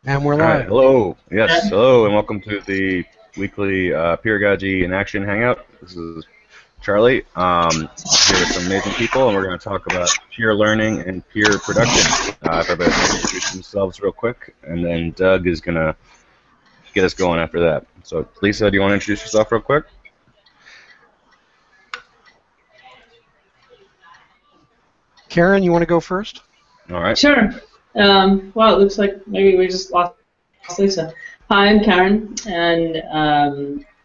And we're All right, live. hello. Yes, hello, and welcome to the weekly Peeragogy in Action Hangout. This is Charlie. Here with some amazing people, and we're going to talk about peer learning and peer production. If everybody can introduce themselves real quick, and then Doug is going to get us going after that. So, Lisa, do you want to introduce yourself real quick? Karen, you want to go first? All right. Sure. Well, it looks like maybe we just lost Lisa. Hi, I'm Karen, and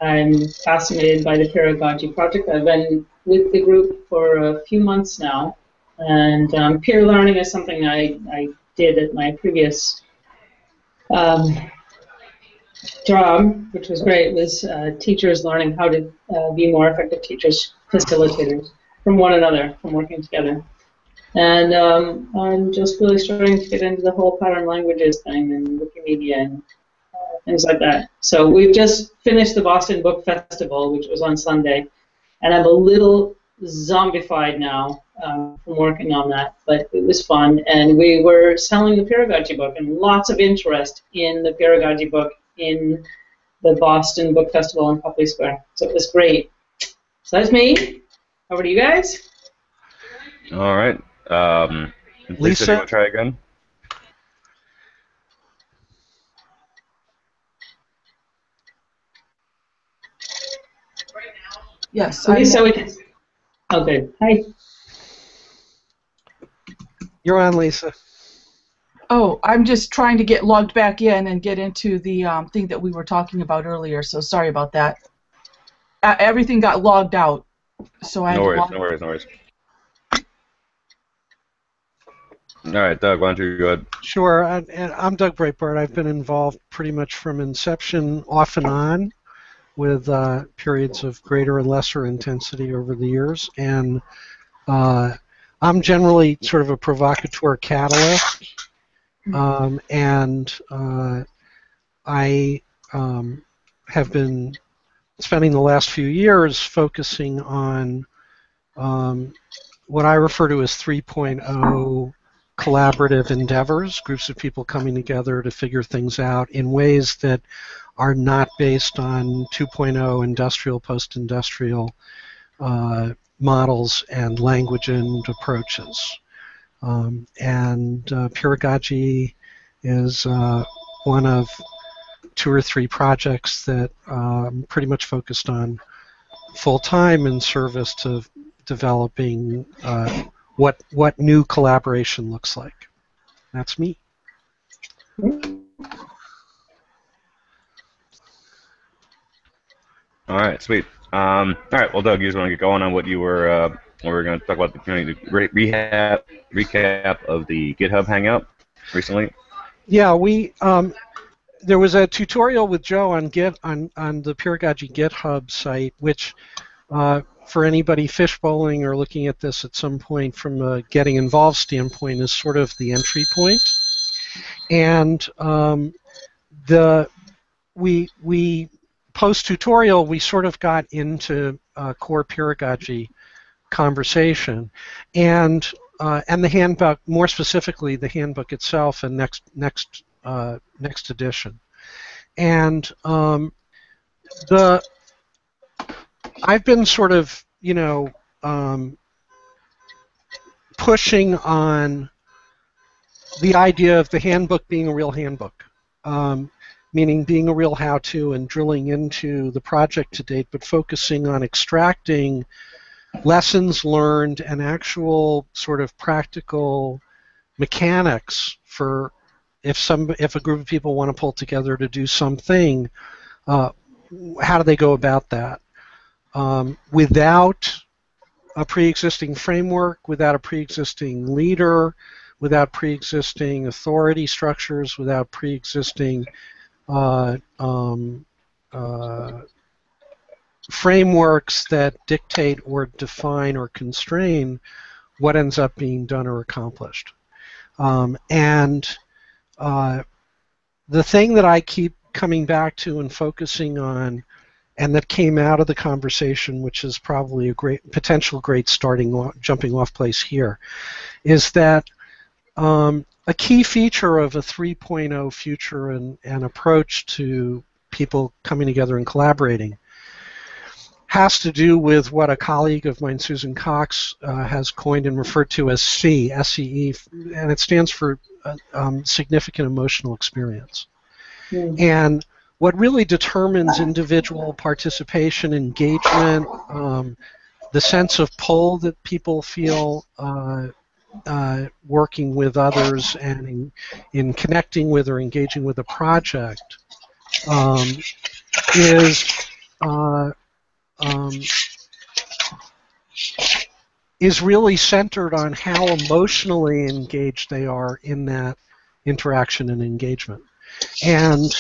I'm fascinated by the Peeragogy project. I've been with the group for a few months now, and peer learning is something I did at my previous job, which was great. It was teachers learning how to be more effective teachers, facilitators, from one another, from working together. And I'm just really starting to get into the whole pattern languages thing and Wikimedia and things like that. So we've just finished the Boston Book Festival, which was on Sunday, and I'm a little zombified now from working on that, but it was fun. And we were selling the Peeragogy book, and lots of interest in the Peeragogy book in the Boston Book Festival in Copley Square. So it was great. So that's me. Over to you guys. All right. Lisa, do you want to try again? Yes. Lisa, we can. Okay. Hi. You're on, Lisa. Oh, I'm just trying to get logged back in and get into the thing that we were talking about earlier, so sorry about that. Everything got logged out, so I had No to worries, log. no worries, no worries. All right, Doug, why don't you go ahead? Sure. I'm Doug Breitbart. I've been involved pretty much from inception, off and on, with periods of greater and lesser intensity over the years. And I'm generally sort of a provocateur catalyst. And I have been spending the last few years focusing on what I refer to as 3.0 collaborative endeavors, groups of people coming together to figure things out in ways that are not based on 2.0 industrial, post-industrial models and language and approaches. And Peeragogy is one of 2 or 3 projects that I'm pretty much focused on full-time in service to developing what new collaboration looks like. That's me. All right, sweet. All right, well, Doug, you just want to get going on what you were. We're going to talk about the recap of the GitHub Hangout recently. Yeah, we there was a tutorial with Joe on the Peeragogy GitHub site, which for anybody fishbowling or looking at this at some point from a getting involved standpoint is sort of the entry point. And we post-tutorial, we sort of got into core Peeragogy conversation, and the handbook, more specifically the handbook itself, and next edition. And I've been sort of, pushing on the idea of the handbook being a real handbook. Meaning being a real how-to and drilling into the project to date, but focusing on extracting lessons learned and actual sort of practical mechanics for if a group of people want to pull together to do something, how do they go about that? Without a pre-existing framework, without a pre-existing leader, without pre-existing authority structures, without pre-existing frameworks that dictate or define or constrain what ends up being done or accomplished. And the thing that I keep coming back to and focusing on, and that came out of the conversation, which is probably a great jumping off place here, is that a key feature of a 3.0 future and approach to people coming together and collaborating has to do with what a colleague of mine, Susan Cox, has coined and referred to as SEE, and it stands for significant emotional experience. And what really determines individual participation, engagement, the sense of pull that people feel working with others and in connecting with or engaging with a project is really centered on how emotionally engaged they are in that interaction and engagement. And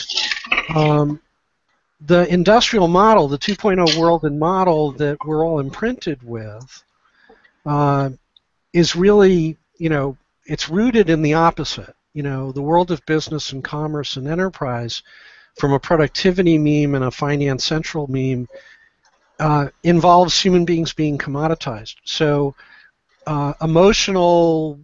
the industrial model, the 2.0 world and model that we're all imprinted with, is really, it's rooted in the opposite. The world of business and commerce and enterprise, from a productivity meme and a finance central meme, involves human beings being commoditized. So emotional,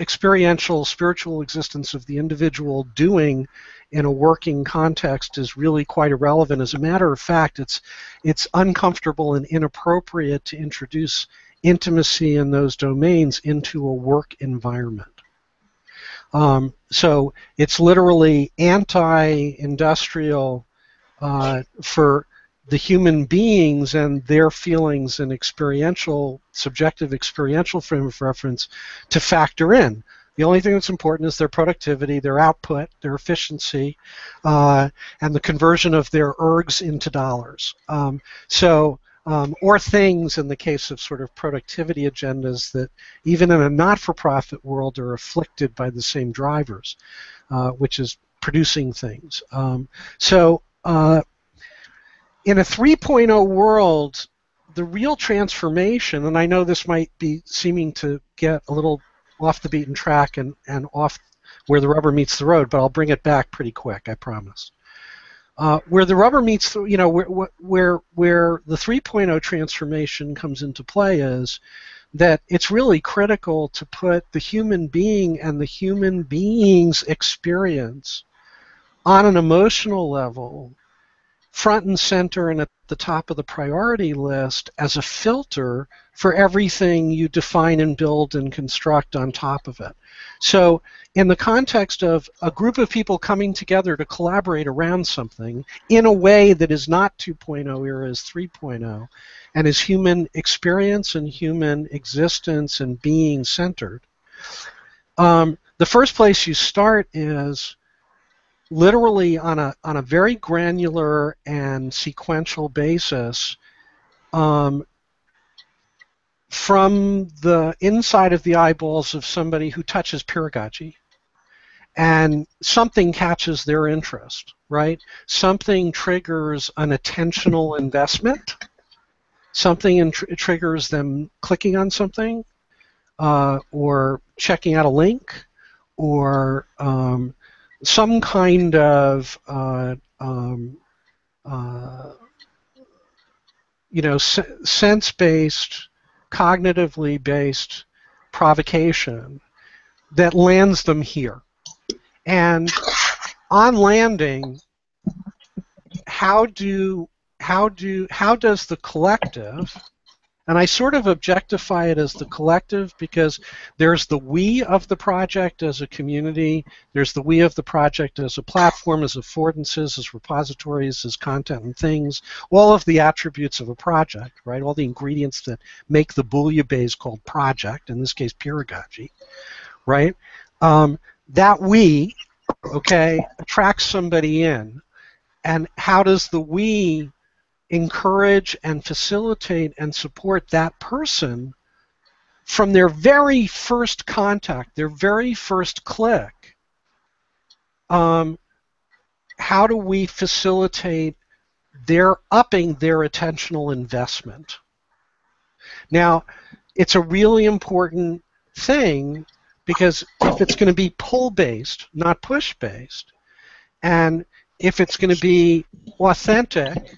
experiential, spiritual existence of the individual doing in a working context is really quite irrelevant. As a matter of fact, it's uncomfortable and inappropriate to introduce intimacy in those domains into a work environment. So it's literally anti-industrial for the human beings and their feelings and subjective experiential frame of reference to factor in. The only thing that's important is their productivity, their output, their efficiency, and the conversion of their ergs into dollars. Or things in the case of sort of productivity agendas that even in a not-for-profit world are afflicted by the same drivers, which is producing things. In a 3.0 world, the real transformation, and I know this might be seeming to get a little off the beaten track and off where the rubber meets the road, but I'll bring it back pretty quick, I promise. Where the rubber meets, where the 3.0 transformation comes into play is that it's really critical to put the human being and the human being's experience on an emotional level front and center and at the top of the priority list as a filter for everything you define and build and construct on top of it. So in the context of a group of people coming together to collaborate around something in a way that is not 2.0 era, is 3.0, and is human experience and human existence and being centered, the first place you start is literally on a very granular and sequential basis from the inside of the eyeballs of somebody who touches Peeragogy, and something catches their interest, right? Something triggers an attentional investment, something triggers them clicking on something, or checking out a link, or some kind of sense-based, cognitively based provocation that lands them here. And on landing, how does the collective, and I sort of objectify it as the collective because there's the we of the project as a community, there's the we of the project as a platform, as affordances, as repositories, as content and things, all of the attributes of a project, right? All the ingredients that make the bouillabaisse called project, in this case Peeragogy, right? That we, attracts somebody in, and how does the we encourage and facilitate and support that person from their very first contact, their very first click? How do we facilitate their upping their attentional investment? Now, it's a really important thing because if it's going to be pull-based, not push-based, and if it's going to be authentic,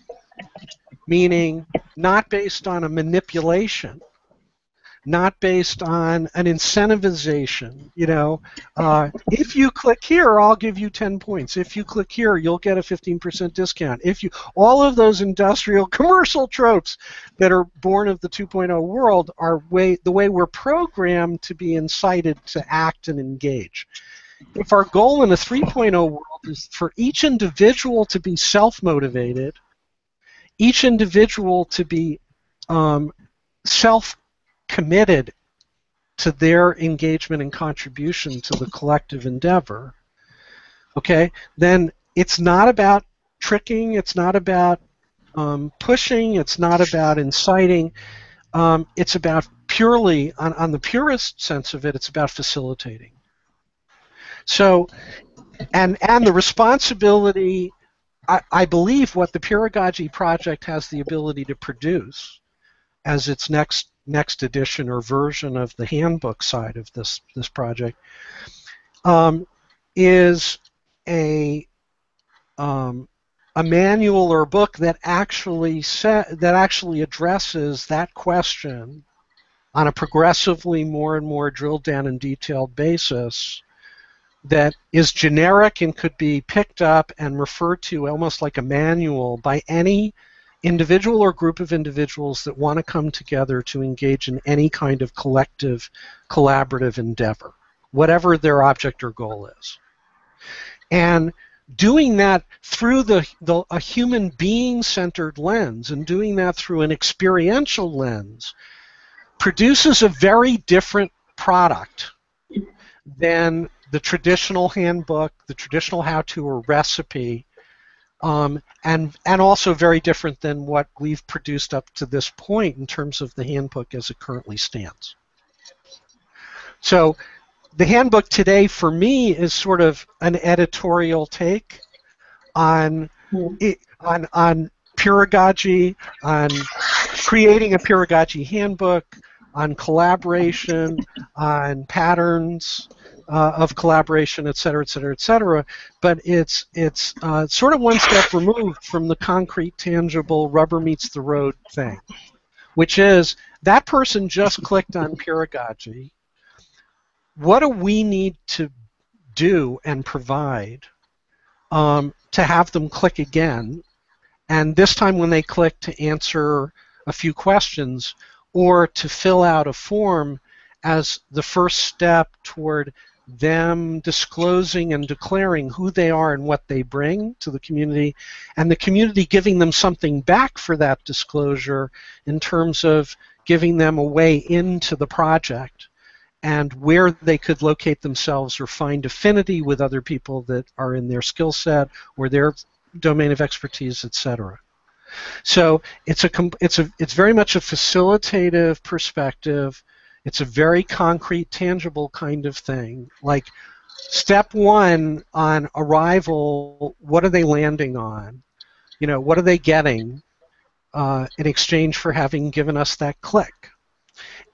meaning not based on a manipulation, not based on an incentivization. If you click here, I'll give you 10 points. If you click here, you'll get a 15% discount. All of those industrial commercial tropes that are born of the 2.0 world are the way we're programmed to be incited to act and engage. If our goal in a 3.0 world is for each individual to be self-motivated, each individual to be self-committed to their engagement and contribution to the collective endeavor, okay, then it's not about tricking, it's not about pushing, it's not about inciting, it's about purely, on the purest sense of it, it's about facilitating. So, and the responsibility, I believe what the Peeragogy project has the ability to produce as its next edition or version of the handbook side of this project, is a manual or a book that actually addresses that question on a progressively more and more drilled down and detailed basis, that is generic and could be picked up and referred to almost like a manual by any individual or group of individuals that want to come together to engage in any kind of collective, collaborative endeavor, whatever their object or goal is. And doing that through a human being-centered lens, and doing that through an experiential lens, produces a very different product than the traditional handbook, the traditional how-to or recipe, and also very different than what we've produced up to this point in terms of the handbook as it currently stands. So the handbook today for me is sort of an editorial take on Peeragogy, on creating a Peeragogy handbook, on collaboration, on patterns of collaboration, et cetera, et cetera, et cetera. But it's sort of one step removed from the concrete, tangible, rubber meets the road thing, which is that person just clicked on Peeragogy. What do we need to do and provide to have them click again? And this time when they click, to answer a few questions or to fill out a form as the first step toward them disclosing and declaring who they are and what they bring to the community, and the community giving them something back for that disclosure in terms of giving them a way into the project and where they could locate themselves or find affinity with other people that are in their skill set or their domain of expertise, etc. So it's very much a facilitative perspective. It's a very concrete, tangible kind of thing. Like, step one on arrival, what are they landing on? What are they getting in exchange for having given us that click?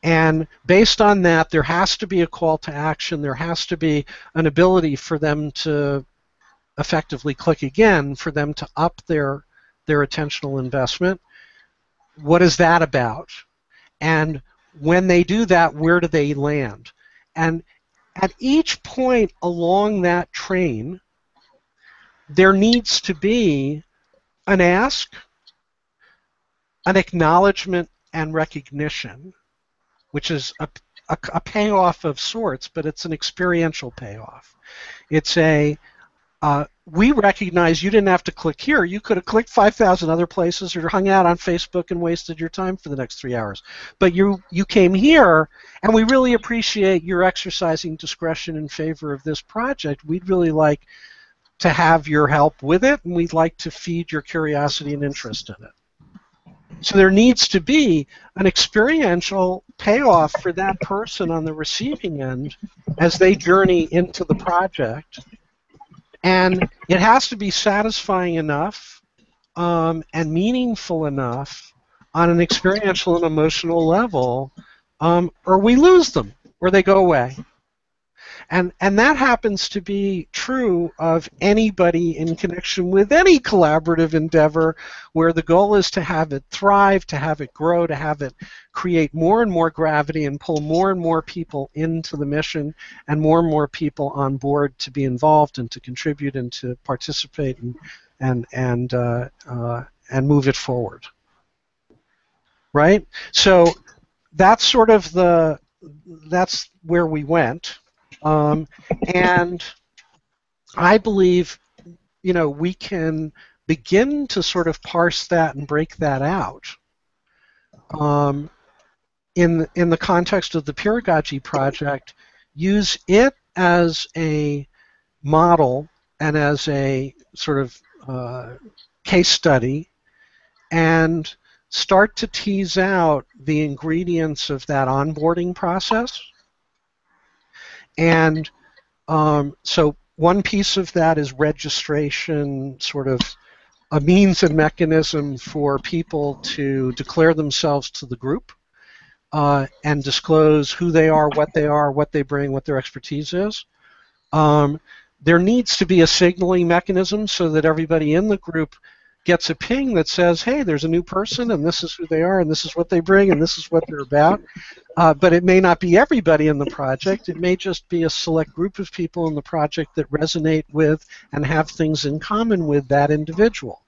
And based on that, there has to be a call to action. There has to be an ability for them to effectively click again, for them to up their attentional investment. What is that about? And when they do that, where do they land? And at each point along that train, there needs to be an ask, an acknowledgement, and recognition, which is a payoff of sorts, but it's an experiential payoff. It's we recognize you didn't have to click here. You could have clicked 5,000 other places or hung out on Facebook and wasted your time for the next 3 hours. But you came here, and we really appreciate your exercising discretion in favor of this project. We'd really like to have your help with it, and we'd like to feed your curiosity and interest in it. So there needs to be an experiential payoff for that person on the receiving end as they journey into the project. And it has to be satisfying enough and meaningful enough on an experiential and emotional level, or we lose them, or they go away. And that happens to be true of anybody in connection with any collaborative endeavor where the goal is to have it thrive, to have it grow, to have it create more and more gravity and pull more and more people into the mission and more people on board to be involved and to contribute and to participate and move it forward. Right? So that's sort of that's where we went. And I believe, we can begin to sort of parse that and break that out in the context of the Peeragogy project, use it as a model and as a sort of case study, and start to tease out the ingredients of that onboarding process. And so one piece of that is registration, sort of a means and mechanism for people to declare themselves to the group and disclose who they are, what they bring, what their expertise is. There needs to be a signaling mechanism so that everybody in the group gets a ping that says, hey, there's a new person, and this is who they are, and this is what they bring, and this is what they're about. But it may not be everybody in the project. It may just be a select group of people in the project that resonate with and have things in common with that individual,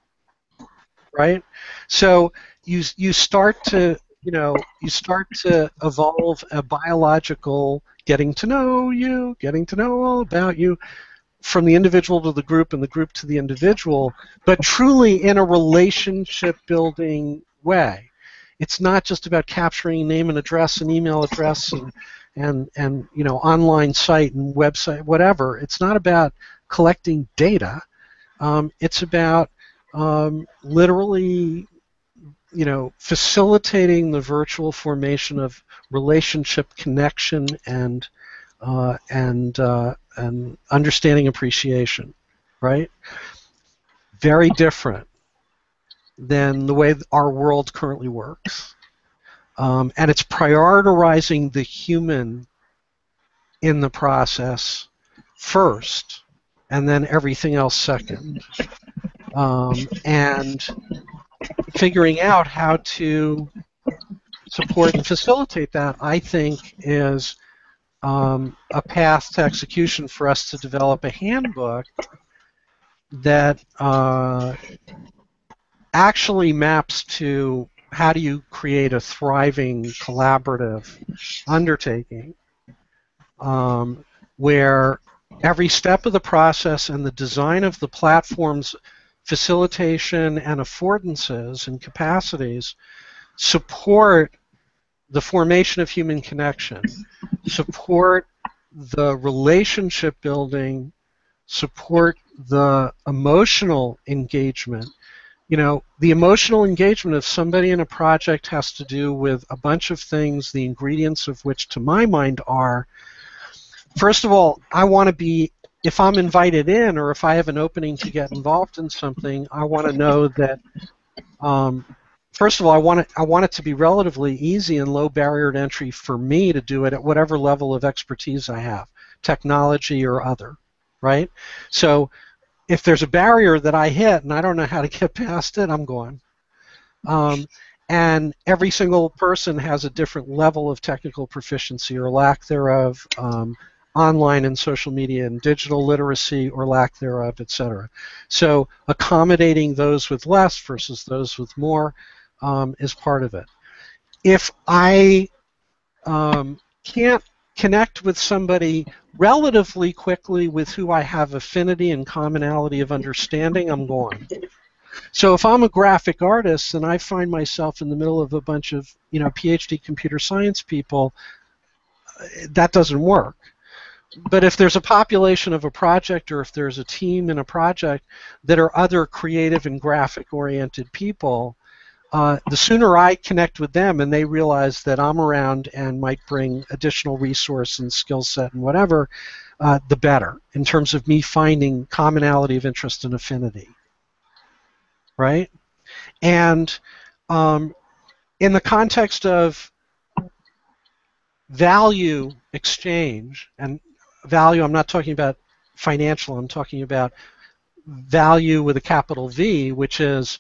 right? So you start to evolve a biological getting to know you, getting to know all about you, from the individual to the group and the group to the individual, but truly in a relationship-building way. It's not just about capturing name and address and email address and online site and website, whatever. It's not about collecting data. It's about literally, facilitating the virtual formation of relationship connection and understanding appreciation, right? Very different than the way our world currently works. And it's prioritizing the human in the process first, and then everything else second. And figuring out how to support and facilitate that, I think, is a path to execution for us to develop a handbook that actually maps to how do you create a thriving collaborative undertaking where every step of the process and the design of the platform's facilitation and affordances and capacities support the formation of human connection, support the relationship building, support the emotional engagement. The emotional engagement of somebody in a project has to do with a bunch of things, the ingredients of which, to my mind, are, first of all, I want to be, if I'm invited in or if I have an opening to get involved in something, I want to know that, first of all, I want it to be relatively easy and low barrier to entry for me to do it at whatever level of expertise I have, technology or other, right? So if there's a barrier that I hit and I don't know how to get past it, I'm gone. And every single person has a different level of technical proficiency or lack thereof, online and social media and digital literacy or lack thereof, etc. So accommodating those with less versus those with more is part of it. If I can't connect with somebody relatively quickly with who I have affinity and commonality of understanding, I'm gone. So if I'm a graphic artist and I find myself in the middle of a bunch of PhD computer science people, that doesn't work. But if there's a population of a project or if there's a team in a project that are other creative and graphic-oriented people, the sooner I connect with them and they realize that I'm around and might bring additional resource and skill set and whatever, the better in terms of me finding commonality of interest and affinity, right? And in the context of value exchange, and value, I'm not talking about financial, I'm talking about value with a capital V, which is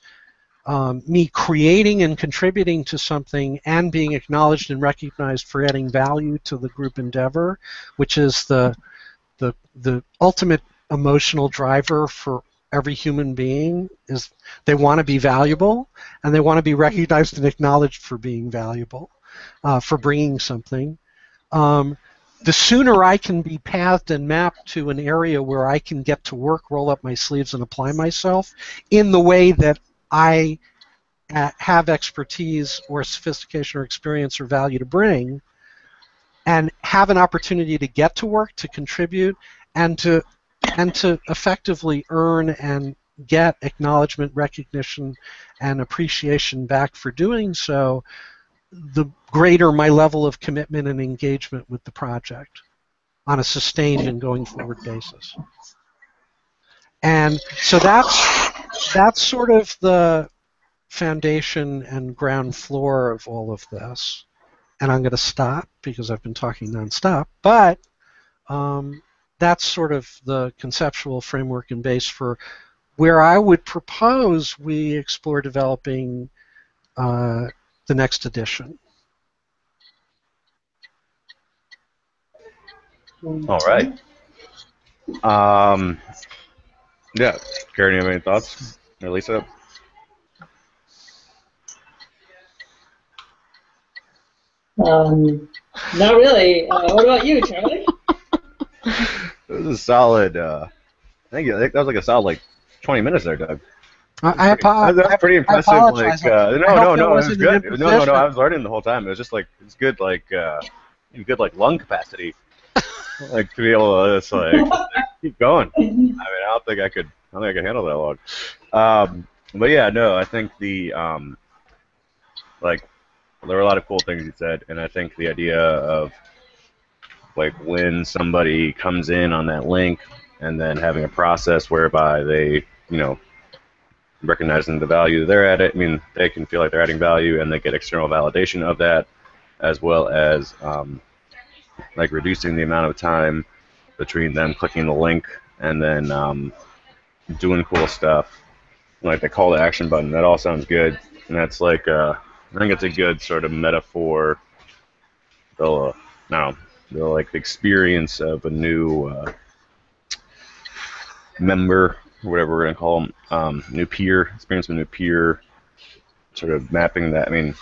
me creating and contributing to something and being acknowledged and recognized for adding value to the group endeavor, which is the ultimate emotional driver for every human being. Is they want to be valuable, and they want to be recognized and acknowledged for being valuable, for bringing something. The sooner I can be pathed and mapped to an area where I can get to work, roll up my sleeves, and apply myself in the way that I have expertise or sophistication or experience or value to bring, and have an opportunity to get to work, to contribute, and to effectively earn and get acknowledgement, recognition, and appreciation back for doing so, the greater my level of commitment and engagement with the project on a sustained and going forward basis. And so that's sort of the foundation and ground floor of all of this. And I'm going to stop because I've been talking nonstop, but that's sort of the conceptual framework and base for where I would propose we explore developing the next edition. All right. Yeah, Karen, you have any thoughts? Or Lisa? Not really. What about you, Charlie? It was a solid. I think that was like a solid 20 minutes there, Doug. That's pretty impressive. I apologize. No, it was good. No, I was learning the whole time. It was just it's good, good lung capacity, to be able to just keep going. I mean, I don't think I could handle that long. But yeah, no, I think there were a lot of cool things you said, and I think the idea of when somebody comes in on that link and then having a process whereby they, recognizing the value they're at it. I mean, they can feel like they're adding value, and they get external validation of that, as well as reducing the amount of time between them clicking the link and then doing cool stuff, like the call to action button. That all sounds good, and that's I think it's a good sort of metaphor. The experience of a new member, or whatever we're going to call them, new peer, experience of a new peer, sort of mapping that. I mean,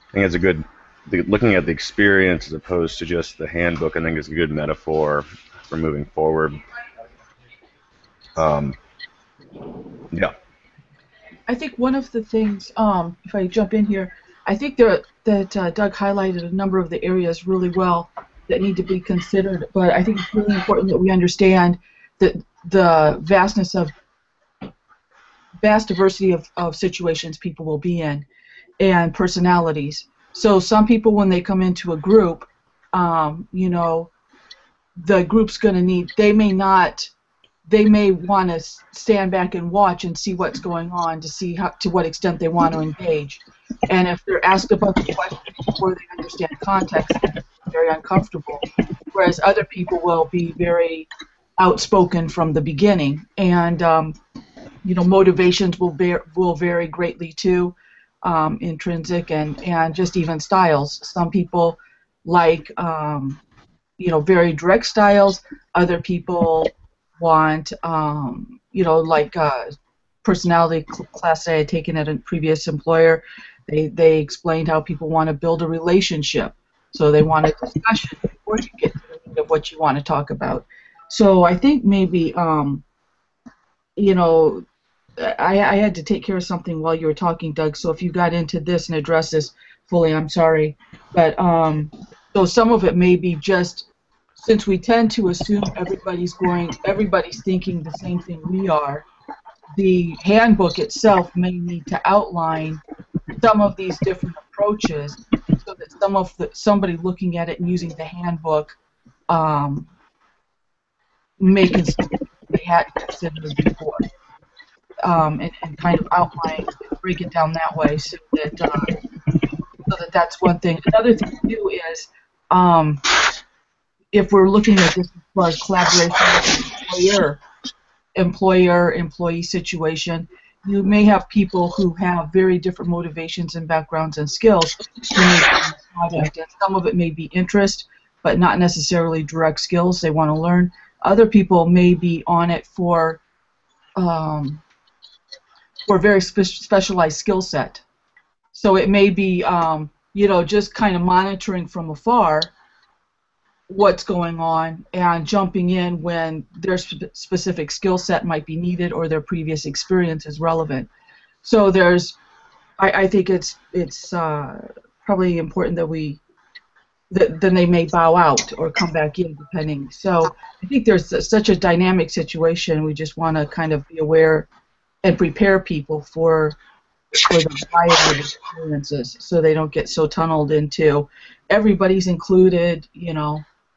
I think it's a good, looking at the experience as opposed to just the handbook, I think is a good metaphor for moving forward. Yeah. I think one of the things, if I jump in here, I think that Doug highlighted a number of the areas really well that need to be considered, but I think it's really important that we understand that the vast diversity of situations people will be in and personalities. So some people, when they come into a group, the group's going to need, they may want to stand back and watch and see what's going on to see to what extent they want to engage. And if they're asked a bunch of questions before they understand context, they're very uncomfortable. Whereas other people will be very outspoken from the beginning, and motivations will vary greatly too, intrinsic and just even styles. Some people like very direct styles. Other people want personality class I had taken at a previous employer. They explained how people want to build a relationship, so they want a discussion before you get to the meat of what you want to talk about. So I think maybe, I had to take care of something while you were talking, Doug, so if you got into this and addressed this fully, I'm sorry. But so some of it may be just, since we tend to assume everybody's thinking the same thing we are, the handbook itself may need to outline some of these different approaches so that somebody looking at it and using the handbook may consider they hadn't considered before, and kind of outline, break it down that way, so that that's one thing. Another thing too is if we're looking at this as far as collaboration with employer-employee situation, you may have people who have very different motivations and backgrounds and skills who may be on the project. And some of it may be interest, but not necessarily direct skills they want to learn. Other people may be on it for very specialized skill set. So it may be, just kind of monitoring from afar what's going on and jumping in when their specific skill set might be needed or their previous experience is relevant. So I think it's probably important that then they may bow out or come back in depending. So I think there's such a dynamic situation. We just want to kind of be aware and prepare people for the variety of experiences so they don't get so tunneled into everybody's included,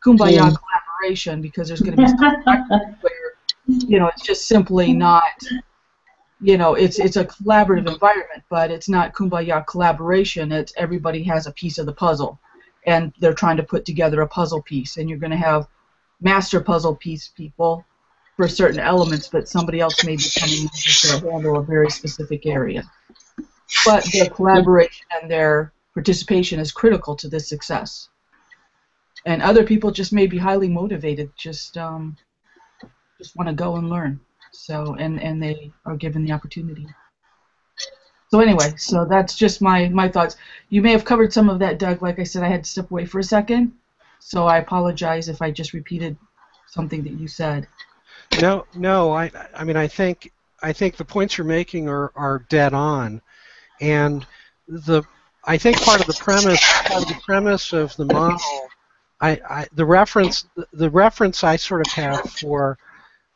kumbaya collaboration, because there's going to be some where, it's just simply not, it's a collaborative environment, but it's not kumbaya collaboration. It's everybody has a piece of the puzzle, and they're trying to put together a puzzle piece, and you're going to have master puzzle piece people for certain elements, but somebody else may be coming in to handle a very specific area. But their collaboration and their participation is critical to this success. And other people just may be highly motivated, just want to go and learn. So and they are given the opportunity. So anyway, so that's just my thoughts. You may have covered some of that, Doug. Like I said, I had to step away for a second, so I apologize if I just repeated something that you said. No. I mean, I think the points you're making are dead on, and I think part of the premise of the model, the reference I sort of have for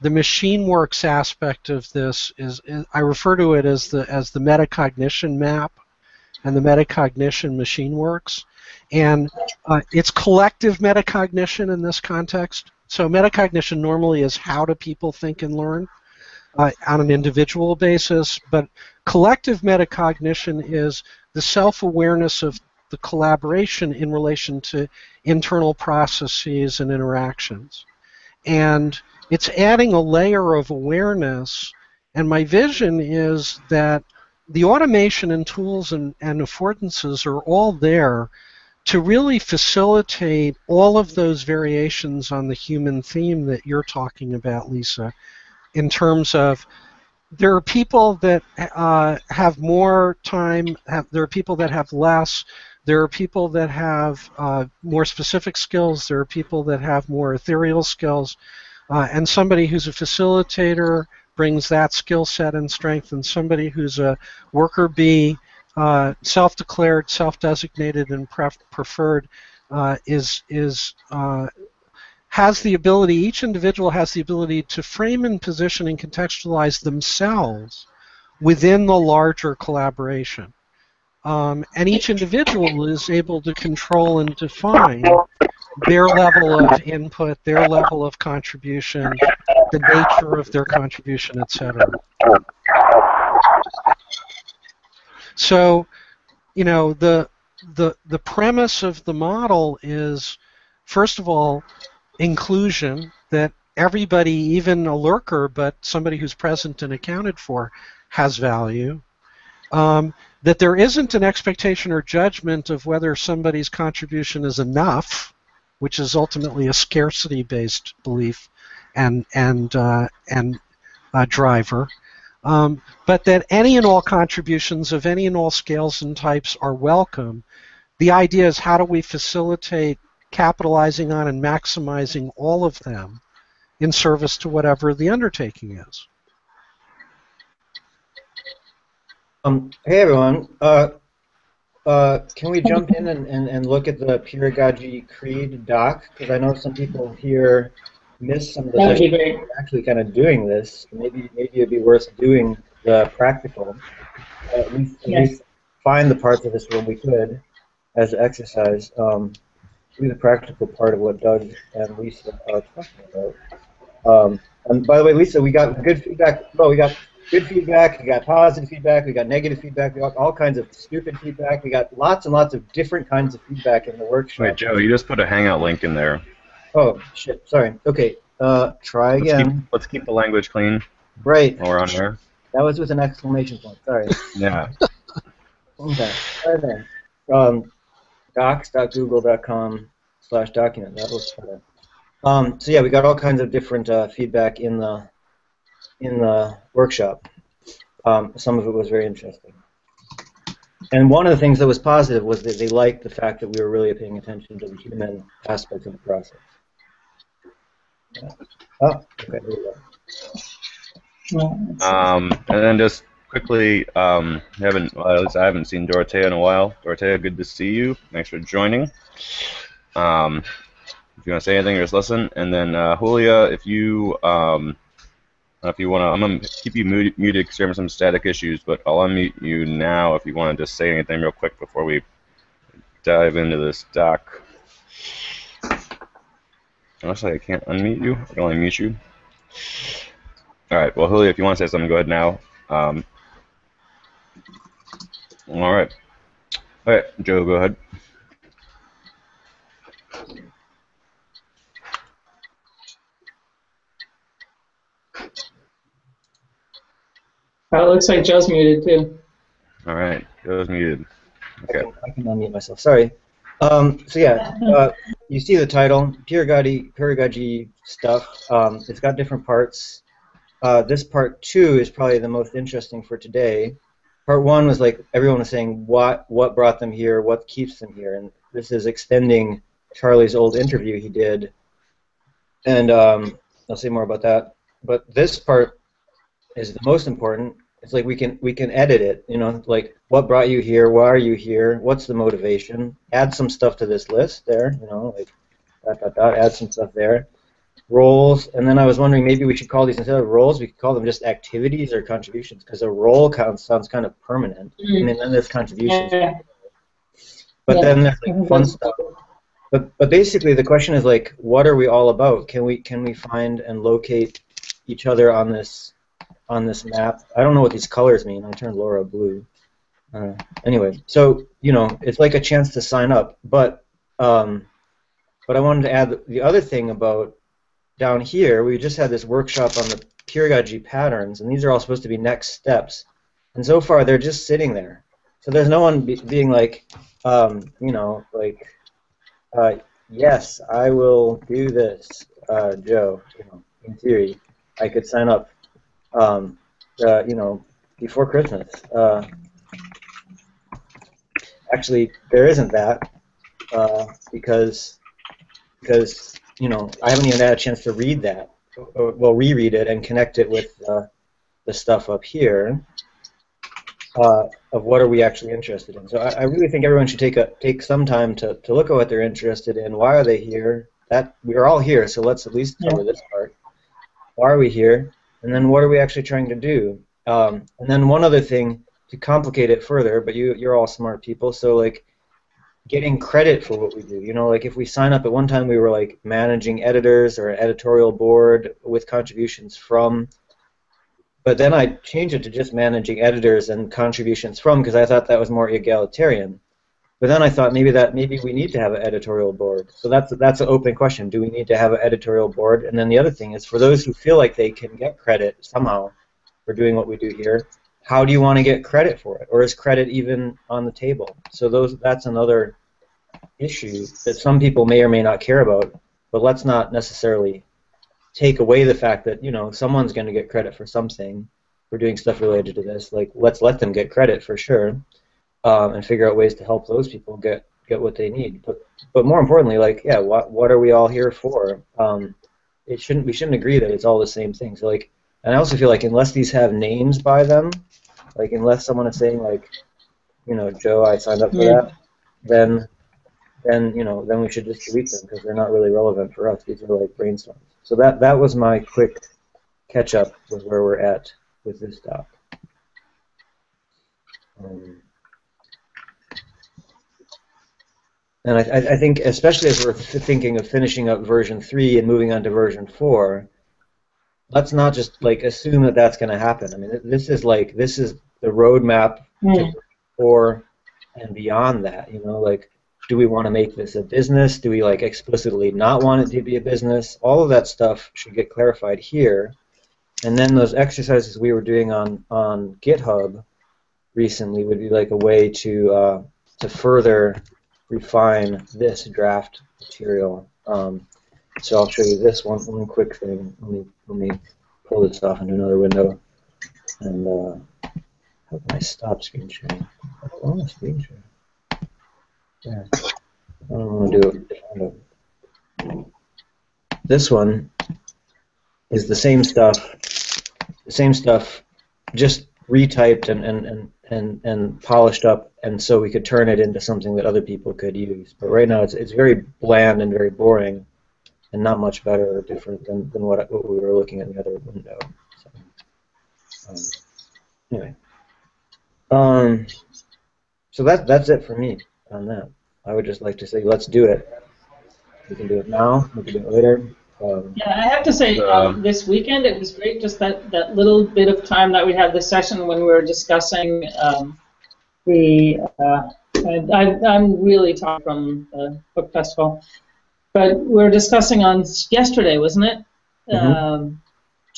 the machine works aspect of this is I refer to it as the metacognition map and the metacognition machine works, and it's collective metacognition in this context. So metacognition normally is how do people think and learn on an individual basis, but collective metacognition is the self-awareness of the collaboration in relation to internal processes and interactions. And it's adding a layer of awareness, and my vision is that the automation and tools and affordances are all there to really facilitate all of those variations on the human theme that you're talking about, Lisa, in terms of there are people that have more time, there are people that have less, there are people that have more specific skills, there are people that have more ethereal skills, and somebody who's a facilitator brings that skill set and strength, and somebody who's a worker bee, self-declared, self-designated, and preferred has the ability, each individual has the ability to frame and position and contextualize themselves within the larger collaboration. And each individual is able to control and define their level of input, their level of contribution, the nature of their contribution, etc. So, the premise of the model is, first of all, inclusion, that everybody, even a lurker, but somebody who's present and accounted for, has value. That there isn't an expectation or judgment of whether somebody's contribution is enough, which is ultimately a scarcity-based belief and driver. But that any and all contributions of any and all scales and types are welcome. The idea is, how do we facilitate capitalizing on and maximizing all of them in service to whatever the undertaking is? Hey everyone, can we jump in and look at the Peeragogy Creed doc? Because I know some people here missed some of the sessions. We're actually kind of doing this. Maybe it'd be worth doing the practical. At least find the parts of this when we could as an exercise. Do the practical part of what Doug and Lisa are talking about. And by the way, Lisa, we got good feedback. Well, we got good feedback, we got positive feedback, we got negative feedback, we got all kinds of stupid feedback, we got lots and lots of different kinds of feedback in the workshop. Wait, Joe, you just put a Hangout link in there. Oh shit! Sorry. Okay. Try again. Let's keep the language clean Right. while we're on air. That was with an exclamation point. Sorry. Yeah. Okay. Try again. docs.google.com/document. That looks better. So yeah, we got all kinds of different feedback in the workshop. Some of it was very interesting. And one of the things that was positive was that they liked the fact that we were really paying attention to the human aspect of the process. Yeah. Oh, okay, there we go. And then just quickly, at least I haven't seen Dorothea in a while. Dorothea, good to see you. Thanks for joining. If you want to say anything, just listen. And then Julia, if you want to, I'm gonna keep you muted because you're having some static issues, but I'll unmute you now if you want to just say anything real quick before we dive into this doc. Honestly, I can't unmute you. I can only mute you. All right. Well, Julia, if you want to say something, go ahead now. All right. All right, Joe, go ahead. It looks like Joe's muted too. All right, Joe's muted. Okay. I can unmute myself. Sorry. So yeah, you see the title, Peeragogy stuff. It's got different parts. This part 2 is probably the most interesting for today. Part 1 was like everyone was saying what brought them here, what keeps them here, and this is extending Charlie's old interview he did, and I'll say more about that. But this part is the most important. It's like we can edit it, you know, like what brought you here, why are you here, what's the motivation, add some stuff to this list there, you know, like add some stuff there. Roles, and then I was wondering maybe we should call these, instead of roles, we could call them just activities or contributions, because a role sounds kind of permanent. I mean, then there's contributions. But then there's like fun stuff. But basically the question is like, what are we all about? Can we find and locate each other on this map? I don't know what these colors mean. I turned Laura blue. Anyway, so you know, it's like a chance to sign up. But I wanted to add the other thing about down here. We just had this workshop on the Peeragogy patterns, and these are all supposed to be next steps. And so far, they're just sitting there. So there's no one being like, you know, like, yes, I will do this, Joe. You know, in theory, I could sign up, you know, before Christmas. Actually, there isn't that because you know, I haven't even had a chance to read that, well, reread it and connect it with the stuff up here of what are we actually interested in. So I really think everyone should take some time to look at what they're interested in. Why are they here? That we're all here, so let's at least cover this part. Why are we here? And then what are we actually trying to do? And then one other thing to complicate it further, but you're all smart people, so like getting credit for what we do. You know, like if we sign up, at one time we were like managing editors or an editorial board with contributions from, but then I changed it to just managing editors and contributions from, because I thought that was more egalitarian. But then I thought maybe we need to have an editorial board. So that's an open question. Do we need to have an editorial board? And then the other thing is, for those who feel like they can get credit somehow for doing what we do here, how do you want to get credit for it? Or is credit even on the table? So that's another issue that some people may or may not care about, but let's not necessarily take away the fact that, you know, someone's going to get credit for something for doing stuff related to this. Like, let's let them get credit for sure, and figure out ways to help those people get what they need. But more importantly, like, yeah, what are we all here for? We shouldn't agree that it's all the same thing. So like, and I also feel like unless these have names by them, like unless someone is saying like, you know, Joe, I signed up for that, then you know, then we should just delete them because they're not really relevant for us. These are like brainstorms. So that was my quick catch up with where we're at with this doc. And I think, especially as we're thinking of finishing up version 3 and moving on to version 4, let's not just like assume that that's going to happen. I mean, this is the roadmap to 4 and beyond that. You know, like do we want to make this a business? Do we like explicitly not want it to be a business? All of that stuff should get clarified here. And then those exercises we were doing on GitHub recently would be like a way to further refine this draft material. So I'll show you this one quick thing. Let me pull this off into another window. And how can I stop screen sharing? I don't want to screen share. Yeah. I don't want to do it. This one is the same stuff, just retyped and polished up, and so we could turn it into something that other people could use. But right now it's very bland and very boring, and not much better or different than what we were looking at in the other window. So, anyway, so that's it for me on that. I would just like to say, let's do it. We can do it now. We can do it later. Yeah, I have to say, this weekend it was great. Just that little bit of time that we had this session when we were discussing I'm really talking from the book festival, but we were discussing on yesterday, wasn't it? Mm-hmm.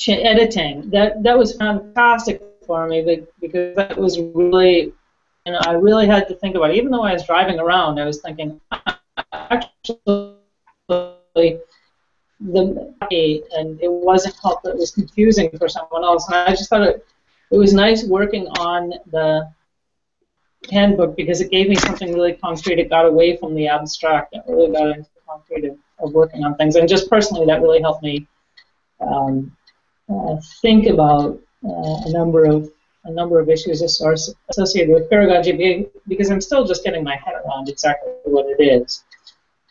Editing. That was fantastic for me because that was really, I really had to think about it. Even though I was driving around, I was thinking, actually, and it wasn't helpful. It was confusing for someone else, and I just thought it was nice working on the handbook because it gave me something really concrete. It got away from the abstract and really got into the concrete of working on things. And just personally, that really helped me think about a number of issues associated with pedagogy because I'm still just getting my head around exactly what it is.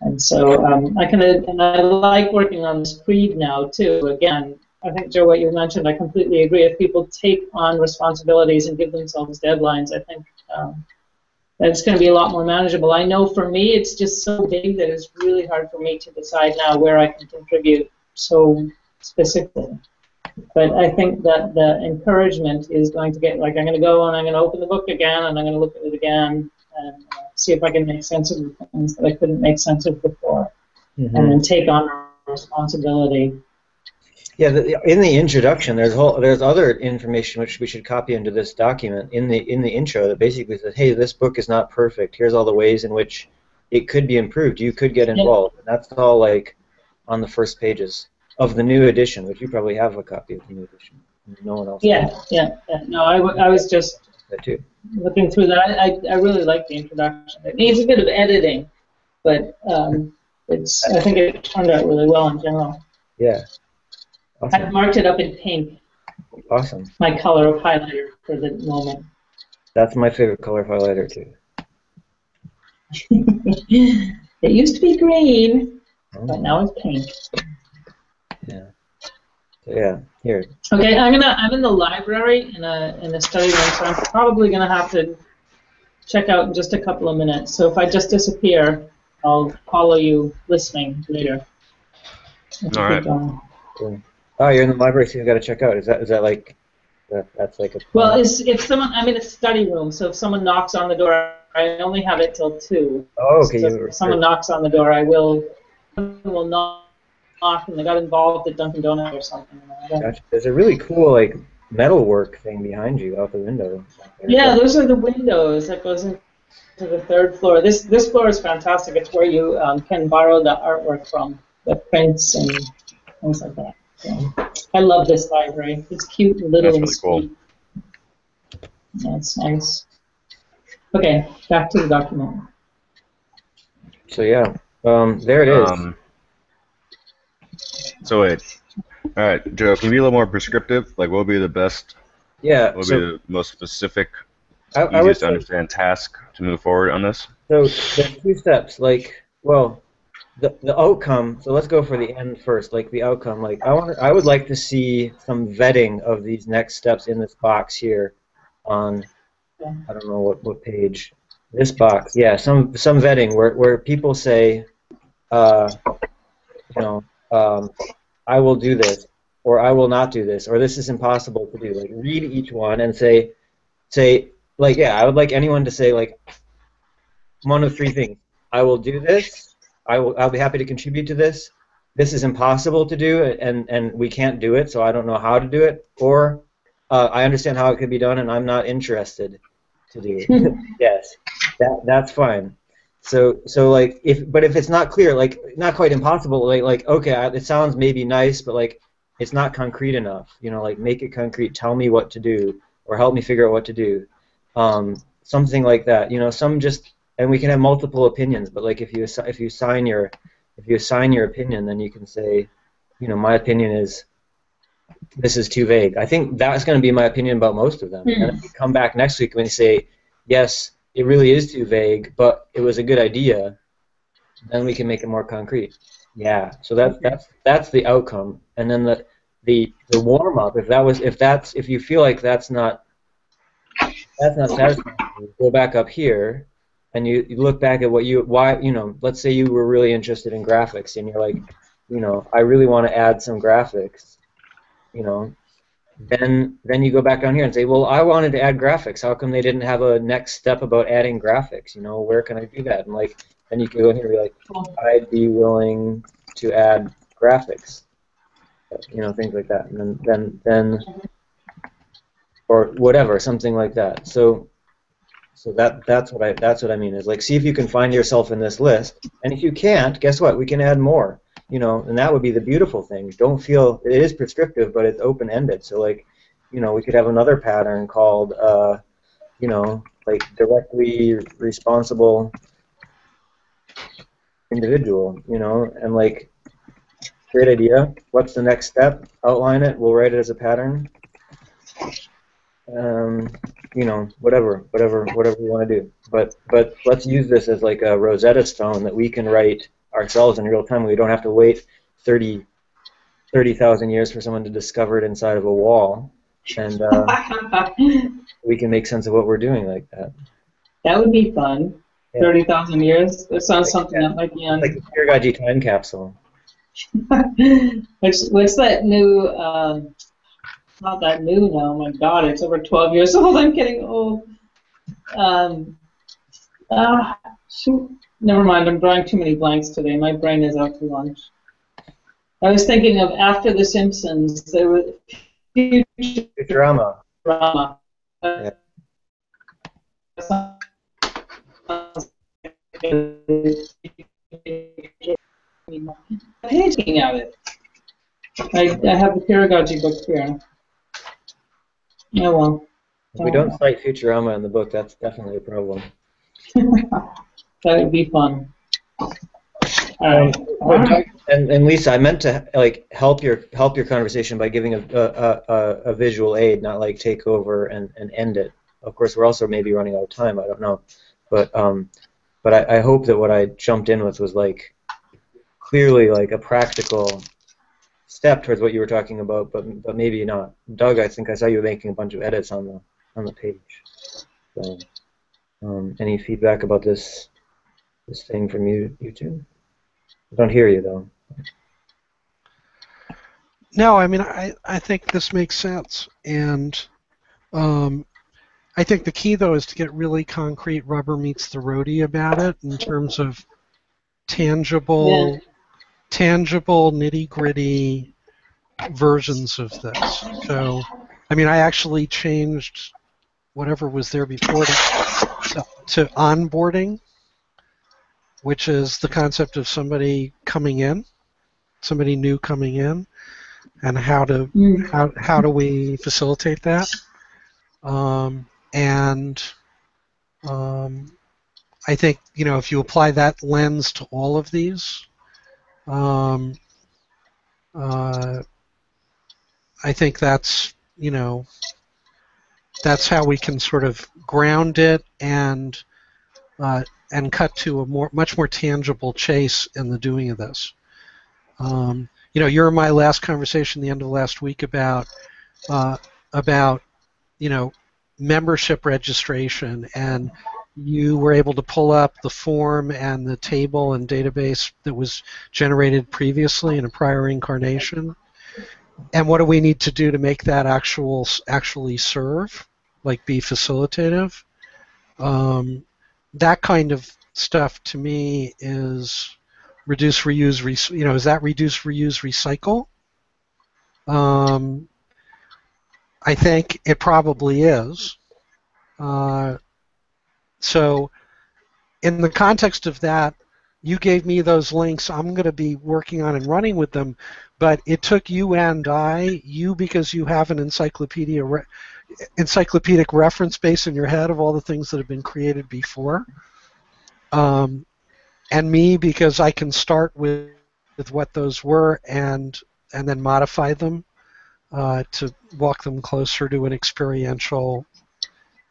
And so I like working on this creed now too. Again, I think, Joe, what you mentioned, I completely agree. If people take on responsibilities and give themselves deadlines, I think that it's going to be a lot more manageable. I know for me, it's just so big that it's really hard for me to decide now where I can contribute so specifically. But I think that the encouragement is going to get, like, I'm going to go and I'm going to open the book again and I'm going to look at it again and see if I can make sense of the things that I couldn't make sense of before, and then take on responsibility. Yeah, in the introduction, there's other information which we should copy into this document in the intro that basically says, hey, this book is not perfect. Here's all the ways in which it could be improved. You could get involved. And that's all like on the first pages of the new edition, which you probably have a copy of the new edition. No one else. Yeah. No, I was just looking through that. I really like the introduction. It needs a bit of editing, but I think it turned out really well in general. Yeah. Awesome. I've marked it up in pink. Awesome. My color of highlighter for the moment. That's my favorite color of highlighter too. It used to be green, but now it's pink. Yeah. So yeah, here. Okay, I'm in the library in a study room, so I'm probably gonna have to check out in just a couple of minutes. So if I just disappear, I'll follow you listening later. All right. Cool. Oh, you're in the library, so you got to check out. Is that like that's like a? Well, if someone, I'm in a study room, so if someone knocks on the door, I only have it till 2. Oh, okay. So if someone knocks on the door, I will knock, and they got involved at Dunkin' Donuts or something. Gotcha. There's a really cool like metalwork thing behind you out the window. Yeah, those are the windows that goes into the 3rd floor. This floor is fantastic. It's where you can borrow the artwork from, the prints and things like that. So, I love this library. It's cute and little. That's really cool. Yeah, it's nice. Okay, back to the document. So yeah, there it is. So wait. All right, Joe, can you be a little more prescriptive? Like, what would be the best? Yeah. What would be the most specific, I easiest to understand task to move forward on this? So there's 2 steps. Like, well, the outcome. So let's go for the end first. Like the outcome. Like I would like to see some vetting of these next steps in this box here, on I don't know what page. This box. Yeah, some vetting where people say, I will do this, or I will not do this, or this is impossible to do. Like read each one and say like, yeah, I would like anyone to say like one of 3 things. I will do this. I'll be happy to contribute to this. This is impossible to do, and we can't do it, so I don't know how to do it. Or I understand how it could be done, and I'm not interested to do it. Yes, that's fine. So like but if it's not clear, like not quite impossible, like okay, it sounds maybe nice, but like it's not concrete enough. You know, like make it concrete. Tell me what to do, or help me figure out what to do. Something like that. You know, and we can have multiple opinions, but like if you assign your opinion, then you can say, you know, my opinion is this is too vague. I think that's going to be my opinion about most of them. And if you come back next week and you say, yes, it really is too vague, but it was a good idea, then we can make it more concrete. Yeah. So that's the outcome. And then the warm up, if you feel like that's not satisfying, go back up here and you look back at let's say you were really interested in graphics and you're like, you know, I really want to add some graphics, you know, then you go back down here and say, well, I wanted to add graphics. How come they didn't have a next step about adding graphics? You know, where can I do that? And like, then you can go in here and be like, I'd be willing to add graphics, you know, things like that, and then or whatever, something like that. So that's what I mean is like, see if you can find yourself in this list, and if you can't, guess what? We can add more. You know, and that would be the beautiful thing. Don't feel it is prescriptive, but it's open-ended. So like, you know, we could have another pattern called, you know, like directly responsible individual. You know, and like, great idea. What's the next step? Outline it. We'll write it as a pattern. You know, whatever we want to do. But let's use this as like a Rosetta Stone that we can write ourselves in real time. We don't have to wait 30,000 years for someone to discover it inside of a wall, and we can make sense of what we're doing like that. That would be fun. Yeah. 30,000 years. That sounds like something that might be on. Like a Peeragogy time capsule. What's that new? Not that new now. Oh my God, it's over 12 years old. I'm getting old. Shoot. Never mind. I'm drawing too many blanks today. My brain is out to lunch. I was thinking of after The Simpsons. There was Futurama. Yeah. Painting at it. I have the Peeragogy book here. Oh well. If we don't cite Futurama in the book, that's definitely a problem. That would be fun. Doug and Lisa, I meant to like help your conversation by giving a visual aid, not like take over and end it. Of course, we're also maybe running out of time. I don't know, but I hope that what I jumped in with was like clearly like a practical step towards what you were talking about, but maybe not. Doug, I think I saw you making a bunch of edits on the page. So, any feedback about this thing from you two? I don't hear you though. No, I mean I think this makes sense, and I think the key though is to get really concrete, rubber meets the roadie about it in terms of tangible, nitty-gritty versions of this. So, I mean, I actually changed whatever was there before to onboarding, which is the concept of somebody new coming in, and how do we facilitate that? I think, you know, if you apply that lens to all of these, I think that's, you know, that's how we can sort of ground it and cut to a much more tangible chase in the doing of this. You know, you and my last conversation the end of last week about you know, membership registration, and you were able to pull up the form and the table and database that was generated previously in a prior incarnation. And what do we need to do to make that actually serve, like be facilitative? That kind of stuff to me is reduce, reuse, is that reduce, reuse, recycle? I think it probably is. So in the context of that, you gave me those links. I'm going to be working on and running with them, but it took you and you because you have an encyclopedic reference base in your head of all the things that have been created before, and me because I can start with what those were and then modify them to walk them closer to an experiential,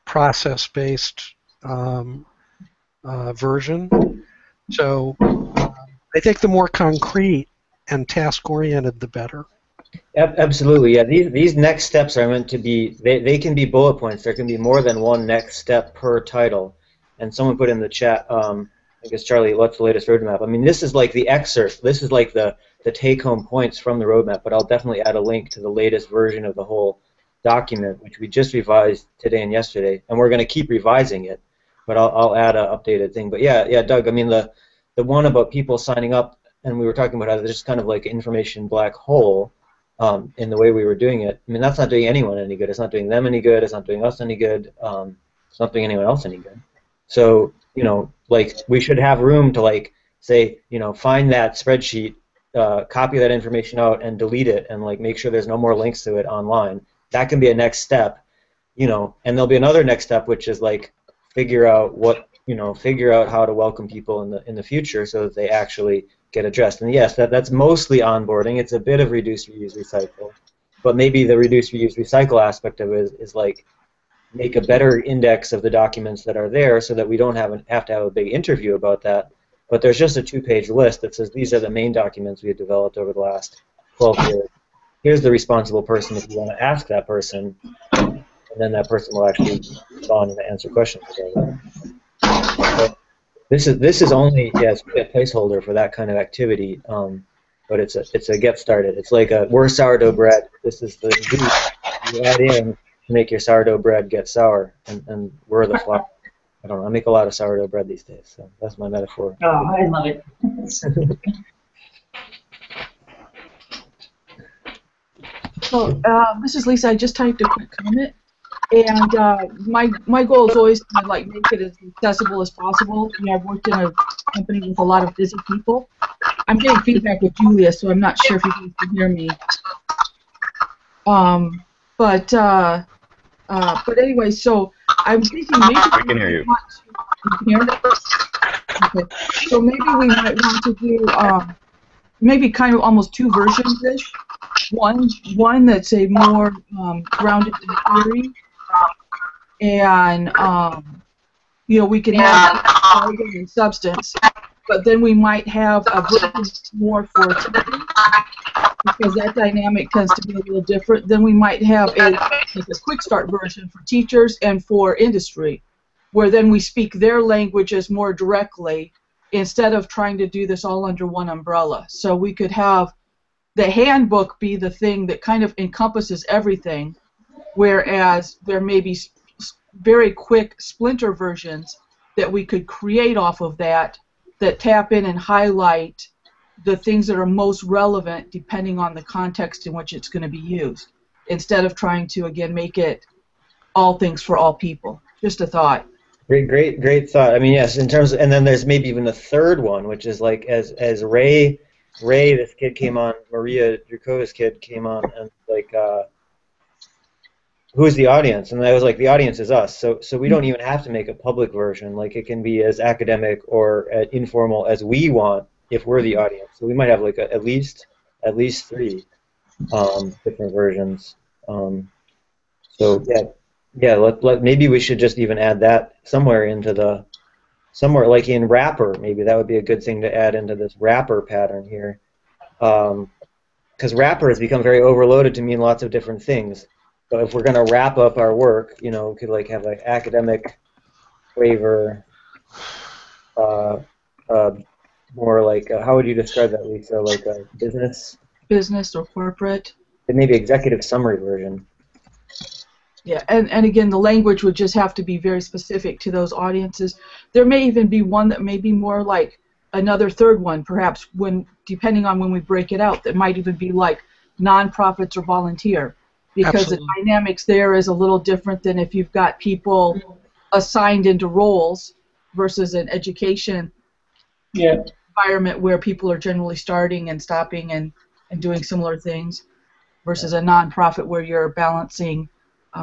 process-based version. So I think the more concrete and task-oriented, the better. Absolutely, yeah. These next steps are meant to be, they can be bullet points. There can be more than one next step per title. And someone put in the chat, I guess, Charlie, what's the latest roadmap? I mean, this is like the excerpt. This is like the take-home points from the roadmap, but I'll definitely add a link to the latest version of the whole document, which we just revised today and yesterday. And we're going to keep revising it, but I'll add an updated thing. But yeah, Doug, I mean, the one about people signing up, and we were talking about how it's just kind of like an information black hole. In the way we were doing it. I mean, that's not doing anyone any good. It's not doing them any good. It's not doing us any good. It's not doing anyone else any good. So, like, we should have room to, like, say, find that spreadsheet, copy that information out, and delete it, and, like, make sure there's no more links to it online. That can be a next step, and there'll be another next step, which is, like, figure out how to welcome people in the future so that they actually get addressed. And yes, that's mostly onboarding. It's a bit of reduce, reuse, recycle. But maybe the reduce, reuse, recycle aspect of it is like make a better index of the documents that are there so that we don't have to have a big interview about that. But there's just a 2-page list that says these are the main documents we have developed over the last 12 years. Here's the responsible person if you want to ask that person, and then that person will actually respond and answer questions about it. This is only it's a placeholder for that kind of activity, but it's a get started. It's like we're sourdough bread. This is the goose you add in to make your sourdough bread get sour, and we're the flour. I don't know. I make a lot of sourdough bread these days, so that's my metaphor. Oh, I love it. So this is Lisa. I just typed a quick comment. And my goal is always to like make it as accessible as possible. I've worked in a company with a lot of busy people. I'm getting feedback with Julia, so I'm not sure if you guys can hear me. But anyway, so I'm thinking maybe I can hear you. You can hear me? Okay. So maybe we might want to do maybe kind of almost 2 versions-ish. One that's a more grounded in theory. And we can have jargon and substance, but then we might have a version more for teaching, because that dynamic tends to be a little different. Then we might have a quick start version for teachers and for industry, where then we speak their languages more directly instead of trying to do this all under one umbrella. So we could have the handbook be the thing that kind of encompasses everything, whereas there may be very quick splinter versions that we could create off of that tap in and highlight the things that are most relevant depending on the context in which it's going to be used, instead of trying to, again, make it all things for all people. Just a thought. Great thought. I mean, yes, in terms of, and then there's maybe even a third one, which is like as Ray, this kid came on, Maria Drukova's kid came on, and like, who is the audience? And I was like, the audience is us. So we don't even have to make a public version. Like, it can be as academic or informal as we want if we're the audience. So we might have like at least 3 different versions. So maybe we should just even add that somewhere like in wrapper. Maybe that would be a good thing to add into this wrapper pattern here, because wrapper has become very overloaded to mean lots of different things. So if we're going to wrap up our work, we could like have like academic flavor, more like how would you describe that, Lisa? Like a business or corporate. And maybe executive summary version. Yeah, and again, the language would just have to be very specific to those audiences. There may even be one that may be more like another third one, perhaps, when depending on when we break it out, that might even be like nonprofits or volunteer, because the Absolutely. dynamics there is a little different than if you've got people assigned into roles versus an education environment where people are generally starting and stopping and doing similar things, versus a nonprofit where you're balancing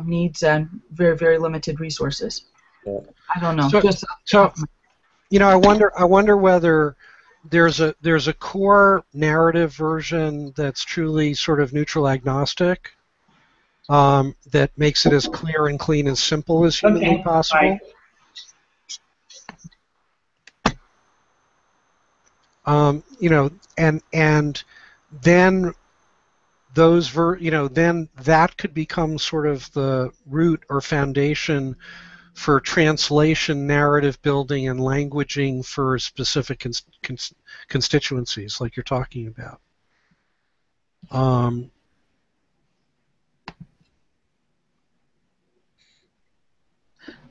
needs and very, very limited resources. Yeah. I don't know. So I wonder whether there's a core narrative version that's truly sort of neutral agnostic, that makes it as clear and clean and simple as humanly possible. And then then that could become sort of the root or foundation for translation, narrative building, and languaging for specific constituencies, like you're talking about.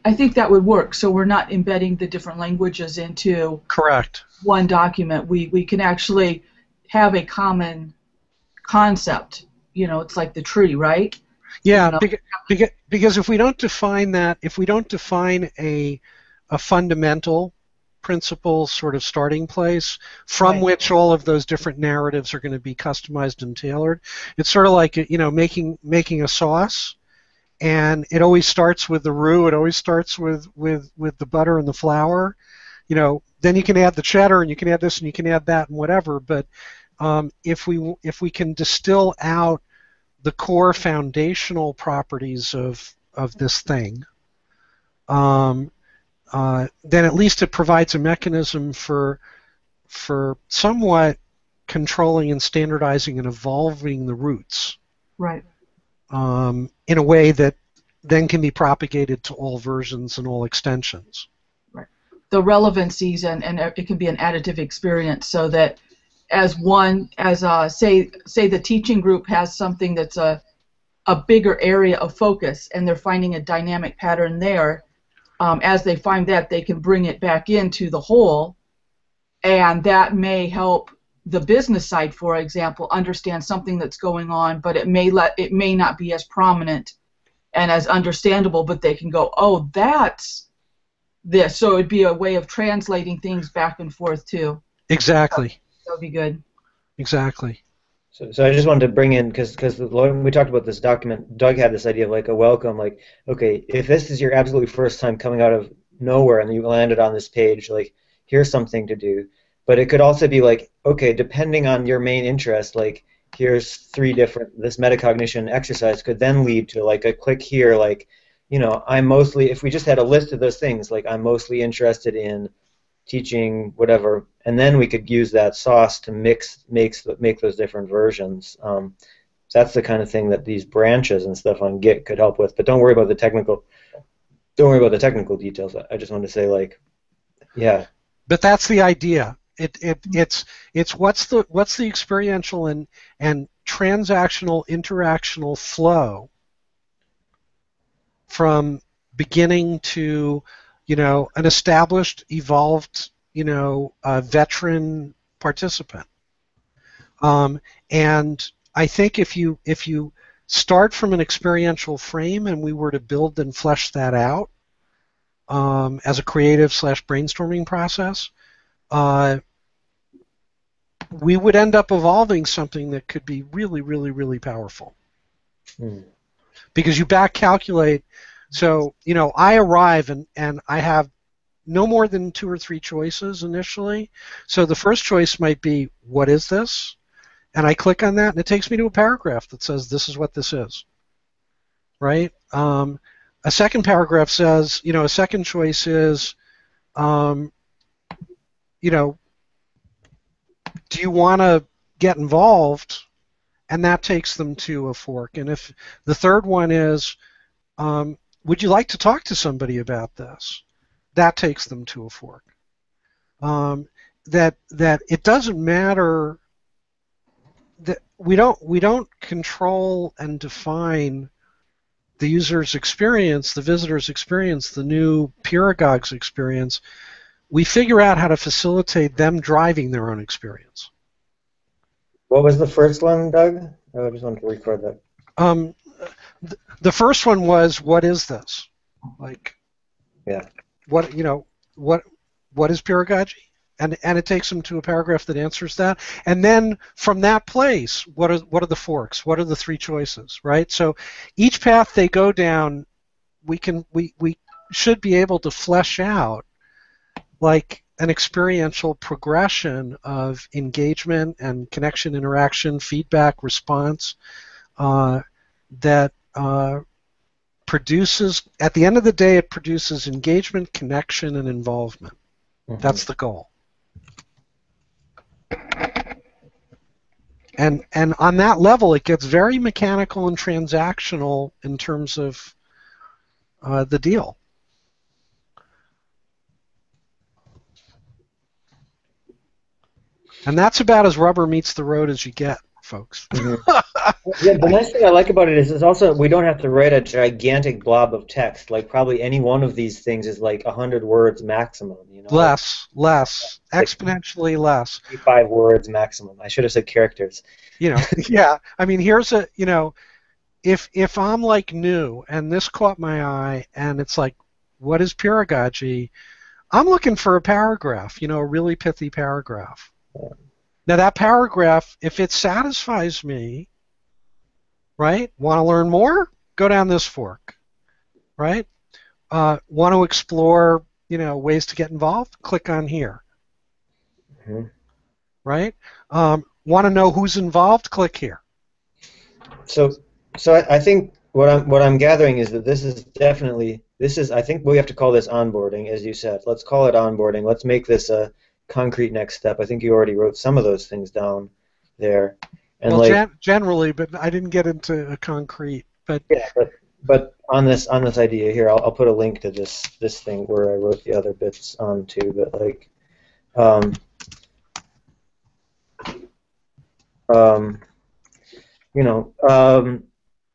I think that would work. So we're not embedding the different languages into Correct. one document. We can actually have a common concept. It's like the tree, right? Yeah, because if we don't define that, if we don't define a fundamental principle sort of starting place from which all of those different narratives are going to be customized and tailored, it's sort of like making a sauce, and it always starts with the roux. It always starts with the butter and the flour. Then you can add the cheddar, and you can add this, and you can add that, and whatever. But if we can distill out the core foundational properties of this thing, then at least it provides a mechanism for somewhat controlling and standardizing and evolving the roots, right? In a way that then can be propagated to all versions and all extensions. Right. The relevancies and it can be an additive experience, so that say the teaching group has something that's a bigger area of focus, and they're finding a dynamic pattern there. As they find that, they can bring it back into the whole, and that may help the business side, for example, understand something that's going on, but it may not be as prominent and as understandable, but they can go, oh, that's this. So it'd be a way of translating things back and forth too. Exactly. That would be good. Exactly. So I just wanted to bring in, because when we talked about this document, Doug had this idea of like a welcome, like, okay, if this is your absolutely first time coming out of nowhere and you landed on this page, like, here's something to do. But it could also be like, okay, depending on your main interest, like, here's this metacognition exercise could then lead to like a click here, like, if we just had a list of those things, like, I'm mostly interested in teaching whatever, and then we could use that sauce to make those different versions. So that's the kind of thing that these branches and stuff on Git could help with. But don't worry about the technical details. I just wanted to say, like, yeah. But that's the idea. It's what's the experiential and transactional interactional flow from beginning to an established, evolved, veteran participant. And I think if you start from an experiential frame and we were to build and flesh that out as a creative / brainstorming process, we would end up evolving something that could be really, really, really powerful. Because you back calculate. So, I arrive and I have no more than 2 or 3 choices initially. So the first choice might be, what is this? And I click on that, and it takes me to a paragraph that says, this is what this is. Right? A second paragraph says, a second choice is, do you want to get involved? And that takes them to a fork. And if the third one is, would you like to talk to somebody about this? That takes them to a fork. That it doesn't matter that we don't control and define the user's experience, the visitor's experience, the new peeragog's experience, we figure out how to facilitate them driving their own experience. What was the first one, Doug? I just wanted to record that. The first one was, what is this? Like, yeah, what is peeragogy? And it takes them to a paragraph that answers that. And then from that place, what are the forks? What are the three choices, right? So each path they go down, we should be able to flesh out like an experiential progression of engagement and connection, interaction, feedback, response that produces, at the end of the day, it produces engagement, connection, and involvement. Mm-hmm. That's the goal. And on that level, it gets very mechanical and transactional in terms of the deal. And that's about as rubber meets the road as you get, folks. Mm-hmm. Yeah, the nice thing I like about it is also we don't have to write a gigantic blob of text. Like probably any one of these things is like 100 words maximum. You know, less, exponentially less. 5 words maximum. I should have said characters. You know, yeah. I mean, here's a, you know, if I'm like new and this caught my eye and it's like, what is peeragogy? I'm looking for a paragraph, you know, a really pithy paragraph. Yeah. Now that paragraph, if it satisfies me, right? Want to learn more? Go down this fork, right? Want to explore, you know, ways to get involved? Click on here, mm-hmm. Right? Want to know who's involved? Click here. So I think what I'm gathering is that this is I think we have to call this onboarding, as you said. Let's call it onboarding. Let's make this a concrete next step. I think you already wrote some of those things down there. And well, like, generally, but I didn't get into a concrete. But yeah, but on this idea here, I'll put a link to this thing where I wrote the other bits on too. But like, you know,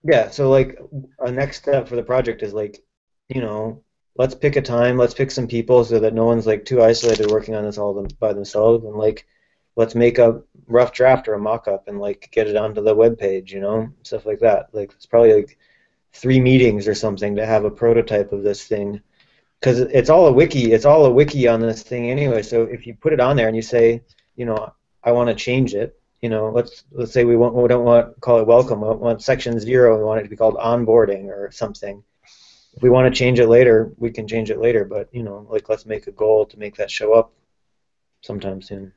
yeah. So like, a next step for the project is like, you know, let's pick a time, let's pick some people so that no one's like too isolated working on this all by themselves, and like, let's make a rough draft or a mock-up and like get it onto the web page, you know, stuff like that. Like it's probably like 3 meetings or something to have a prototype of this thing, because it's all a wiki on this thing anyway. So if you put it on there and you say, you know, I want to change it, you know, let's say we don't want to call it welcome, we want section 0, we want it to be called onboarding or something. If we want to change it later, we can change it later, but you know, like let's make a goal to make that show up sometime soon.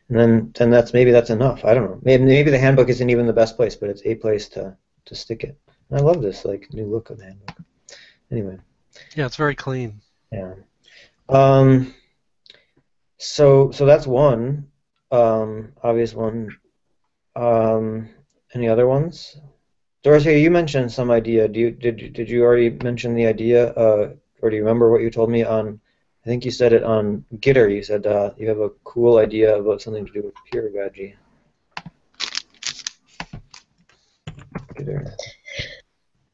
And then maybe that's enough. I don't know. Maybe the handbook isn't even the best place, but it's a place to stick it. And I love this like new look of the handbook. Anyway. Yeah, it's very clean. Yeah. So that's one obvious one. Any other ones? Dorothea, you mentioned some idea. Did you already mention the idea, or do you remember what you told me on? I think you said it on Gitter. You said you have a cool idea about something to do with peeragogy. Gitter.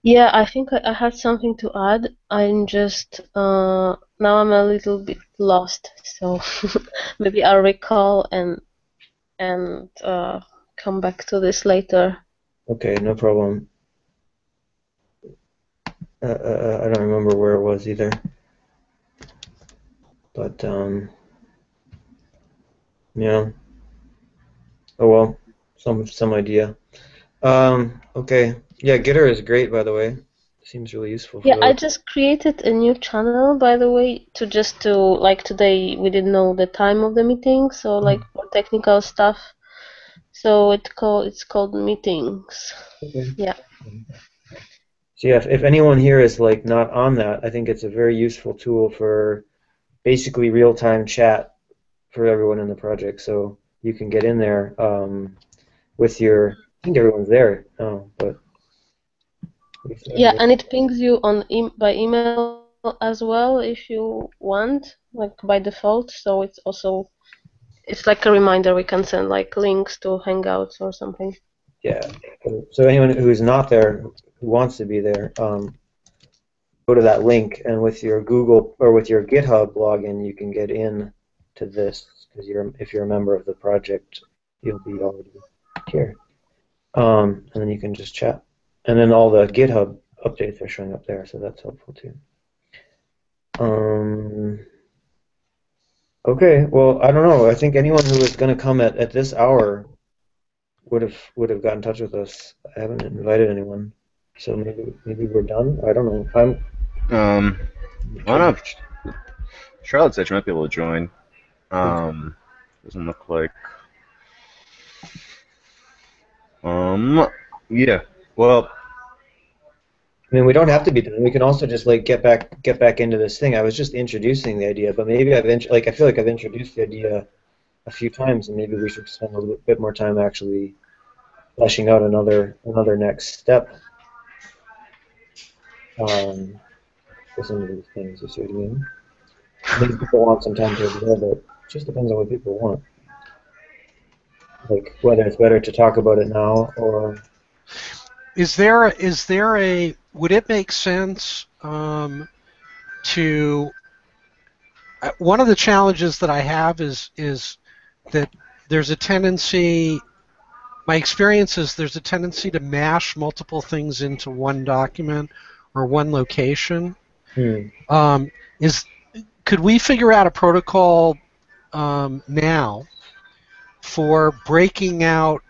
Yeah, I think I had something to add. I'm just now I'm a little bit lost, so maybe I'll recall and come back to this later. Okay, no problem. I don't remember where it was either. But yeah. Oh well, some idea. Okay. Yeah, Gitter is great, by the way. Seems really useful. Yeah, I just created a new channel, by the way, to like today we didn't know the time of the meeting, so like for technical stuff. So it's called meetings. Okay. Yeah. So yeah, if anyone here is like not on that, I think it's a very useful tool for basically real-time chat for everyone in the project. So you can get in there with your. I think everyone's there. But. Yeah, and it pings you on by email as well if you want, like by default. So it's like a reminder. We can send like links to Hangouts or something. Yeah. So anyone who's not there, who wants to be there, go to that link, and with your Google or with your GitHub login, you can get in to this because if you're a member of the project, you'll be already here. And then you can just chat, and then all the GitHub updates are showing up there, so that's helpful too. Okay, well, I don't know. I think anyone who was going to come at this hour would have got in touch with us. I haven't invited anyone, so maybe we're done. I don't know. I don't know. Charlotte said she might be able to join. Doesn't look like. Yeah. Well. I mean, we don't have to be done. We can also just like get back into this thing. I was just introducing the idea, but maybe I feel like I've introduced the idea a few times, and maybe we should spend a little bit more time actually fleshing out another next step for some of these things. You see what I mean? Maybe people want some time to absorb it. It just depends on what people want. Like whether it's better to talk about it now or. Is there a would it make sense to one of the challenges that I have is that there's a tendency, my experience is there's a tendency to mash multiple things into one document or one location. Could we figure out a protocol now for breaking out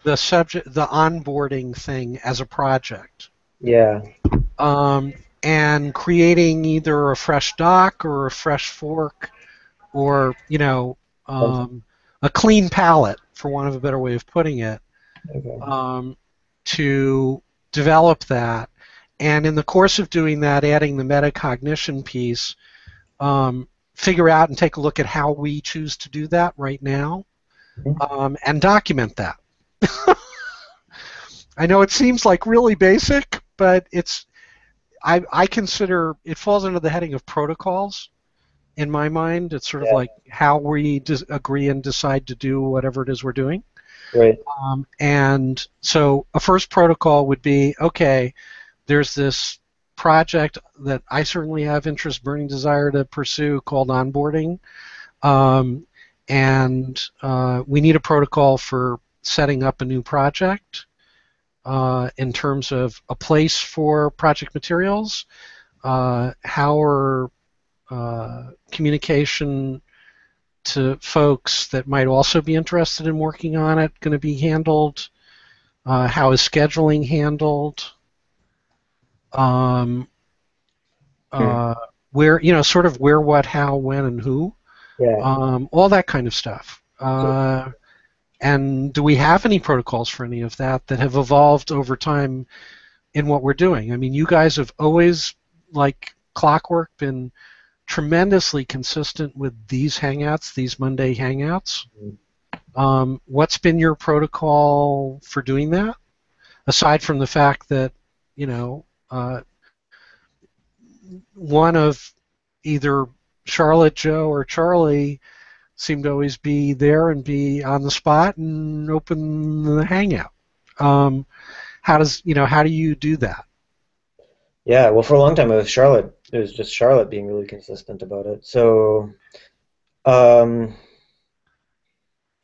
the onboarding thing as a project? Yeah. And creating either a fresh doc or a fresh fork or, a clean palette, for want of a better way of putting it, Okay. to develop that. And in the course of doing that, adding the metacognition piece, figure out and take a look at how we choose to do that right now, and document that. I know it seems like really basic, but I consider it falls under the heading of protocols. In my mind, it's sort of like how we agree and decide to do whatever it is we're doing. Right. And so a first protocol would be, okay, there's this project that I certainly have interest, burning desire to pursue called onboarding. And we need a protocol for setting up a new project in terms of a place for project materials, how are communication to folks that might also be interested in working on it going to be handled, how is scheduling handled, where, sort of where, what, how, when, and who, all that kind of stuff. And do we have any protocols for any of that have evolved over time in what we're doing? I mean, you guys have always, like clockwork, been tremendously consistent with these Hangouts, these Monday Hangouts. What's been your protocol for doing that? Aside from the fact that, one of either Charlotte, Joe, or Charlie seem to always be there and be on the spot and open the Hangout. How do you do that? Yeah, well, for a long time it was Charlotte. It was just Charlotte being really consistent about it. So, but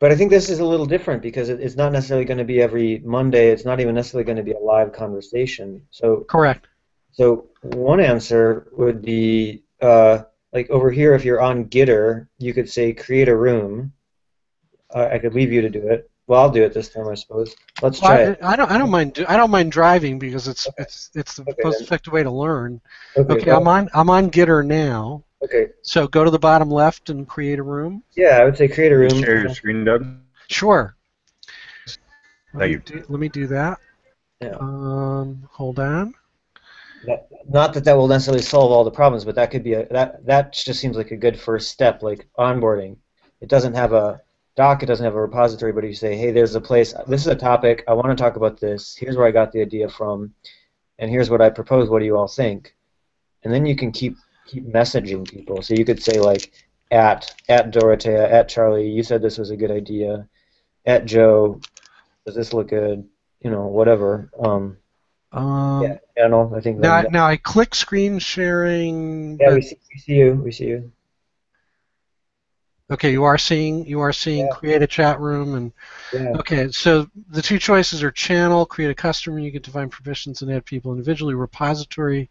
I think this is a little different because it's not necessarily going to be every Monday. It's not even necessarily going to be a live conversation. So correct. So one answer would be like over here, if you're on Gitter, you could say create a room. I could leave you to do it. Well, I'll do it this time, I suppose. Let's try it. I don't mind driving because it's the most effective way to learn. Okay, I'm on Gitter now. Okay. So go to the bottom left and create a room. Yeah, I would say create a room. Share your screen, Doug. Sure. Thank you. Let me do that. Yeah. Hold on. Not that will necessarily solve all the problems, but that could be that just seems like a good first step, like onboarding. It doesn't have a doc, it doesn't have a repository, but you say, hey, there's a place, this is a topic, I want to talk about this, here's where I got the idea from, and here's what I propose, what do you all think? And then you can keep messaging people. So you could say like, at Dorothea, at Charlie, you said this was a good idea, at Joe, does this look good? whatever. Yeah, channel. I think then. Now I click screen sharing, Yeah, but we see you. We see you. okay, you are seeing Yeah, create a chat room and yeah. okay, so the two choices are channel, create a custom, you can define permissions and add people individually, repository.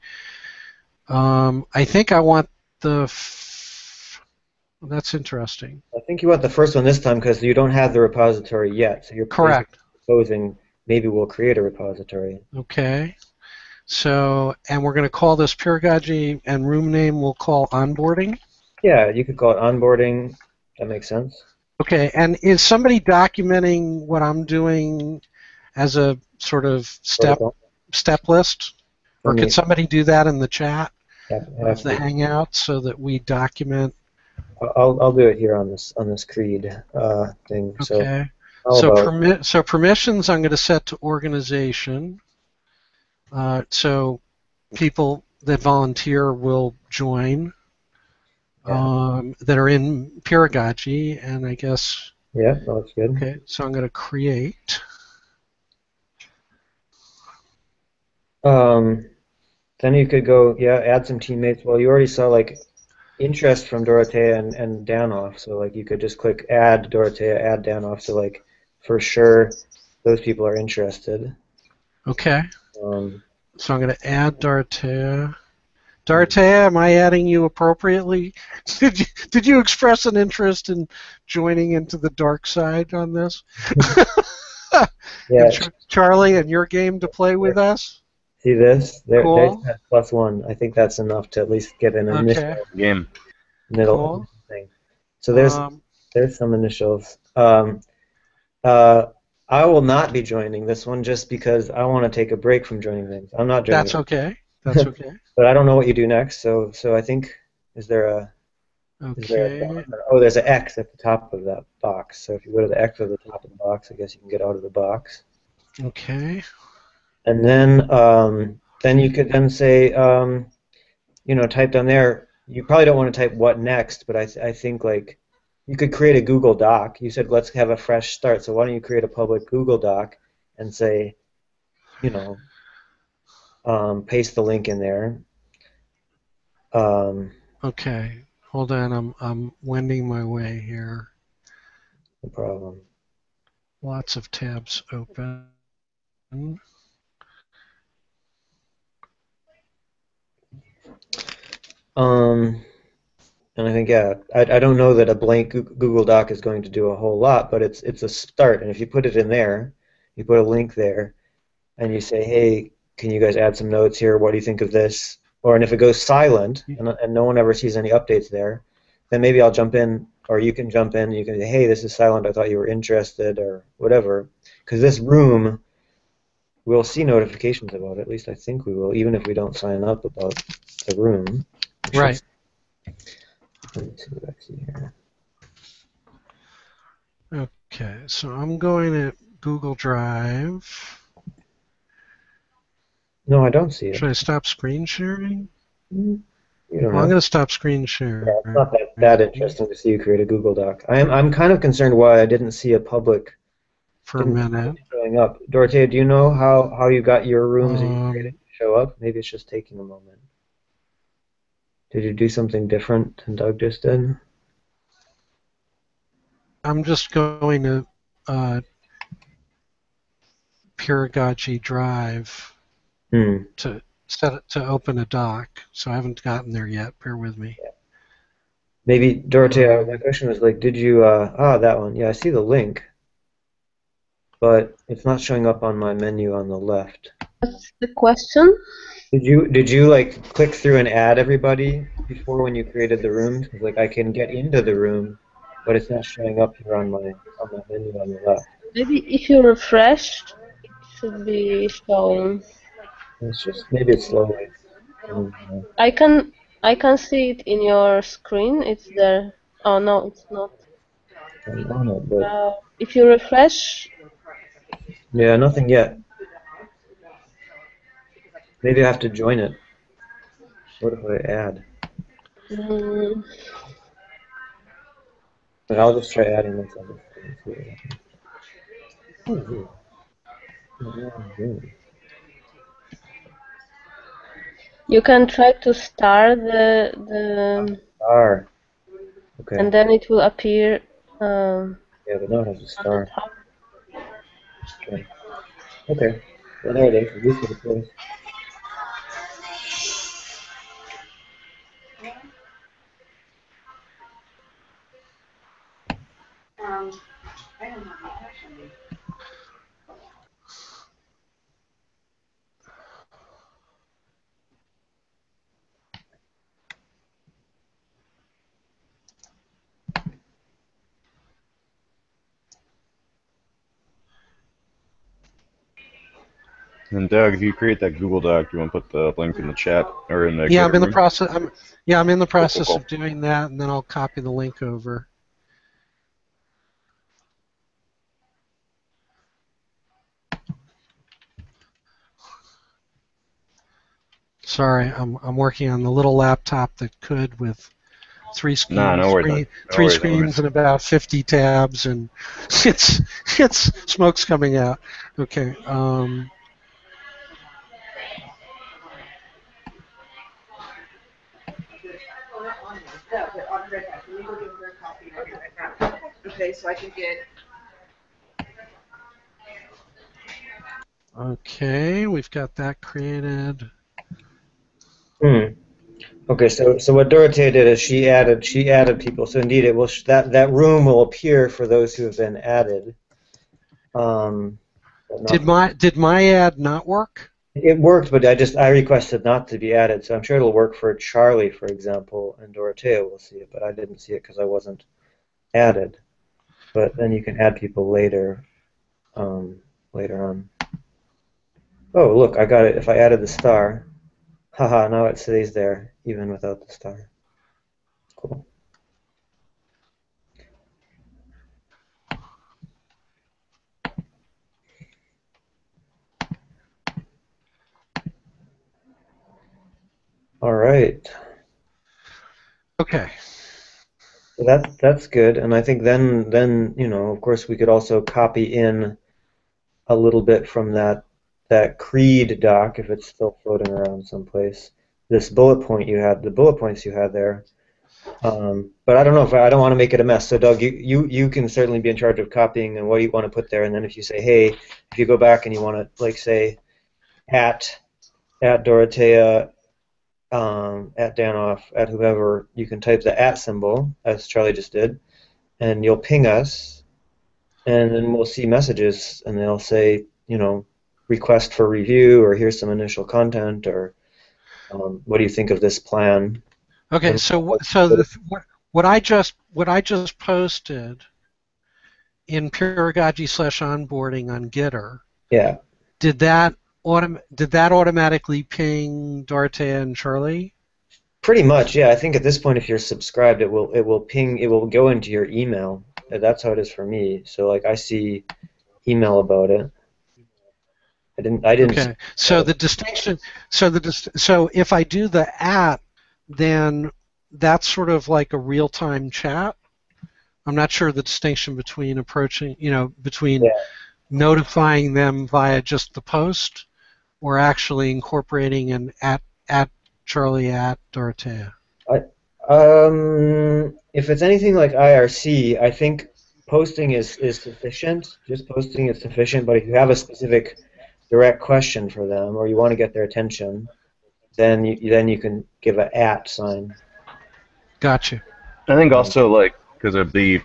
I think I want that's interesting. I think you want the first one this time because you don't have the repository yet. So you're basically Correct. proposing maybe we'll create a repository. Okay. So, and we're going to call this Peeragogy, and room name we'll call onboarding. Yeah, you could call it onboarding. That makes sense. Okay, and is somebody documenting what I'm doing as a sort of Protocol. step list? Let Or could me somebody do that in the chat of have the to. Hangout so that we document? I'll do it here on this creed thing. So Okay. how about So permissions I'm going to set to organization. So people that volunteer will join that are in Peeragogy, and I guess yeah, that's good. okay. So I'm going to create. Then you could go add some teammates. Well, you already saw like interest from Dorothea and Danoff, so like you could just click add Dorothea, add Danoff, so like for sure those people are interested. Okay. Um, So I'm going to add Dorothea. Dorothea, am I adding you appropriately? Did you express an interest in joining into the dark side on this? yeah, And Charlie, and your game to play with us? see this? There's Cool. that +1. I think that's enough to at least get an Okay. initial Game. middle Cool. thing. So there's some initials. I will not be joining this one just because I want to take a break from joining things. I'm not joining That's it. okay. That's okay. But I don't know what you do next. So I think is there a Okay. button? Oh, there's an X at the top of that box. So if you go to the X at the top of the box, I guess you can get out of the box. Okay. And then you could then say, type down there. You probably don't want to type what next, but I think like you could create a Google Doc. You said let's have a fresh start. So why don't you create a public Google Doc and say, you know, paste the link in there. Okay. Hold on. I'm wending my way here. No problem. Lots of tabs open. And I think I don't know that a blank Google Doc is going to do a whole lot, but it's a start. And if you put it in there, you put a link there, and you say, hey, can you guys add some notes here? What do you think of this? Or and if it goes silent and no one ever sees any updates there, then maybe I'll jump in, or you can jump in. And you can say, hey, this is silent. I thought you were interested, or whatever. Because this room, we'll see notifications about it. At least I think we will, even if we don't sign up about the room. Right. Let me see what I see here. Okay. So I'm going to Google Drive. No, I don't see it. Should I stop screen sharing? You don't Well, I'm know. going to stop screen sharing. Yeah, it's not that interesting to see you create a Google Doc. I'm kind of concerned why I didn't see a public For a minute. showing up. Dorothea, do you know how you got your rooms that you created to show up? Maybe it's just taking a moment. Did you do something different than Doug just did? I'm just going to Peeragogy Drive to set it to open a doc. So I haven't gotten there yet. Bear with me. Yeah. Maybe Dorothea, my question was like, did you that one? Yeah, I see the link, but it's not showing up on my menu on the left. What's the question? Did you like click through and add everybody before when you created the rooms? 'Cause like I can get into the room, but it's not showing up here on my menu on the left. Maybe if you refresh, it should be showing. It's just maybe it's slowly. I can see it in your screen. It's there. Oh no, it's not. I'm on it, but If you refresh, yeah, nothing yet. Maybe I have to join it. What if I add? But I'll just try adding myself. You can try to star the Star. Okay. and then it will appear Yeah, but now it has a on the star. top. Okay. Okay. Well, there it is. At least it appears. And Doug, if you create that Google Doc, do you want to put the link in the chat or in the Yeah, Gitter I'm in the room? process. I'm in the Cool, cool, process cool. of doing that, and then I'll copy the link over. Sorry, I'm working on the little laptop that could with three Nah, screens, no worries, man. No three worries, no screens worries. and about 50 tabs, and it's smoke's coming out. Okay. Okay, so I can get. Okay, we've got that created. Okay, so what Dorothea did is she added people. So indeed, it will that room will appear for those who have been added. But not Did my ad not work? it worked, but I requested not to be added. So I'm sure it'll work for Charlie, for example, and Dorothea will see it, but I didn't see it because I wasn't added. But then you can add people later, later on. Oh, look, I got it. If I added the star, haha, now it stays there even without the star. Cool. All right. Okay. So that's good, and I think then of course we could also copy in a little bit from that Creed doc if it's still floating around someplace. This the bullet points you had there. But I don't know if I don't want to make it a mess. So Doug, you can certainly be in charge of copying and what you want to put there, and then if you say, hey, if you go back and you want to like say at Dorothea, at Danoff, at whoever, you can type the at symbol as Charlie just did, and you'll ping us, and then we'll see messages, and they'll say, request for review, or here's some initial content, or what do you think of this plan? Okay. And What I just posted in Peeragogy / onboarding on Gitter, yeah, did that automatically ping Dorothea and Charlie? pretty much, yeah. I think at this point, if you're subscribed, it will ping, it will go into your email. That's how it is for me. So like I see email about it. I didn't see Okay. So the distinction. So if I do the at, then that's sort of like a real-time chat. I'm not sure the distinction between between yeah. notifying them via just the post or actually incorporating an at Charlie at Dorothea. If it's anything like IRC, I think posting is sufficient. Just posting is sufficient. But if you have a specific direct question for them, or you want to get their attention, then you can give an at sign. Gotcha. I think Um, also like because of the,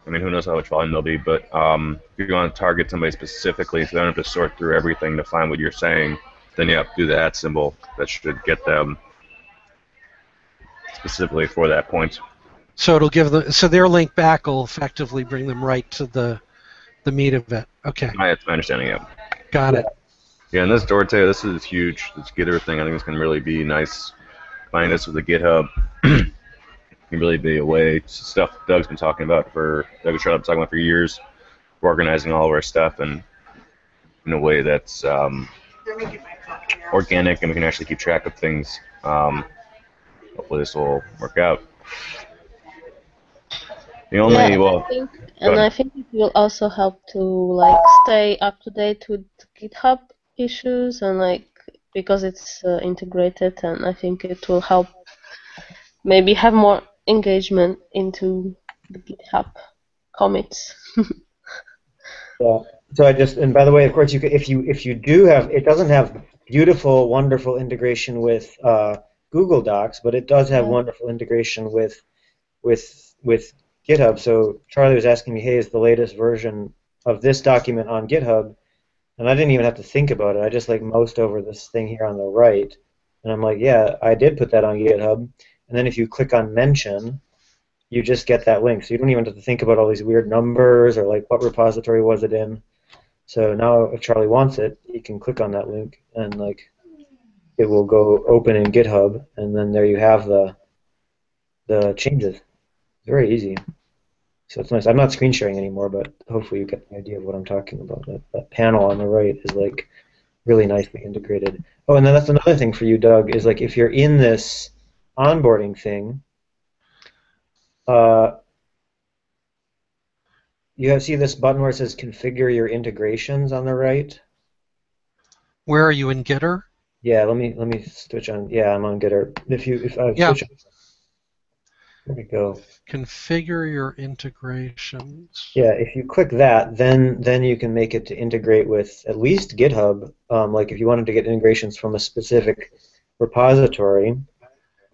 I mean, who knows how much volume there'll be, but if you want to target somebody specifically, so they don't have to sort through everything to find what you're saying, then you have to do the at symbol. That should get them specifically for that point. So it'll give them. So their link back will effectively bring them right to the meat of it. Okay. That's my understanding. Yeah. Got yeah. it. Yeah, and this Dorothea, this is huge. This Gitter thing, I think, is going to really be nice. Find this with the GitHub. Can really be a way. Stuff Doug's been talking about Doug and Charlotte been talking about for years. Organizing all of our stuff and in a way that's organic and we can actually keep track of things. Hopefully this will work out. The Yeah, only, and I well, think go and ahead. I think it will also help to like stay up to date with GitHub issues and like because it's integrated, and I think it will help maybe have more engagement into the GitHub commits. Yeah. So I just, and by the way, of course, you could, if you do have, it doesn't have beautiful, wonderful integration with Google Docs, but it does have Yeah. wonderful integration with GitHub. So Charlie was asking me, hey, is the latest version of this document on GitHub? And I didn't even have to think about it. I just like moused over this thing here on the right, and I'm like, yeah, I did put that on GitHub. And then if you click on mention, you just get that link. So you don't even have to think about all these weird numbers or like what repository was it in. So now if Charlie wants it, he can click on that link and like it will go open in GitHub, and then there you have the changes. It's very easy. So it's nice. I'm not screen sharing anymore, but hopefully you get the idea of what I'm talking about. That panel on the right is like really nicely integrated. Oh, and then that's another thing for you, Doug, is like if you're in this onboarding thing, uh, see this button where it says configure your integrations on the right? Where are you in Gitter? Yeah, let me switch on. Yeah, I'm on Gitter. If I Yeah. switch, there we go. Configure your integrations. Yeah, if you click that, then you can make it to integrate with at least GitHub. Like if you wanted to get integrations from a specific repository,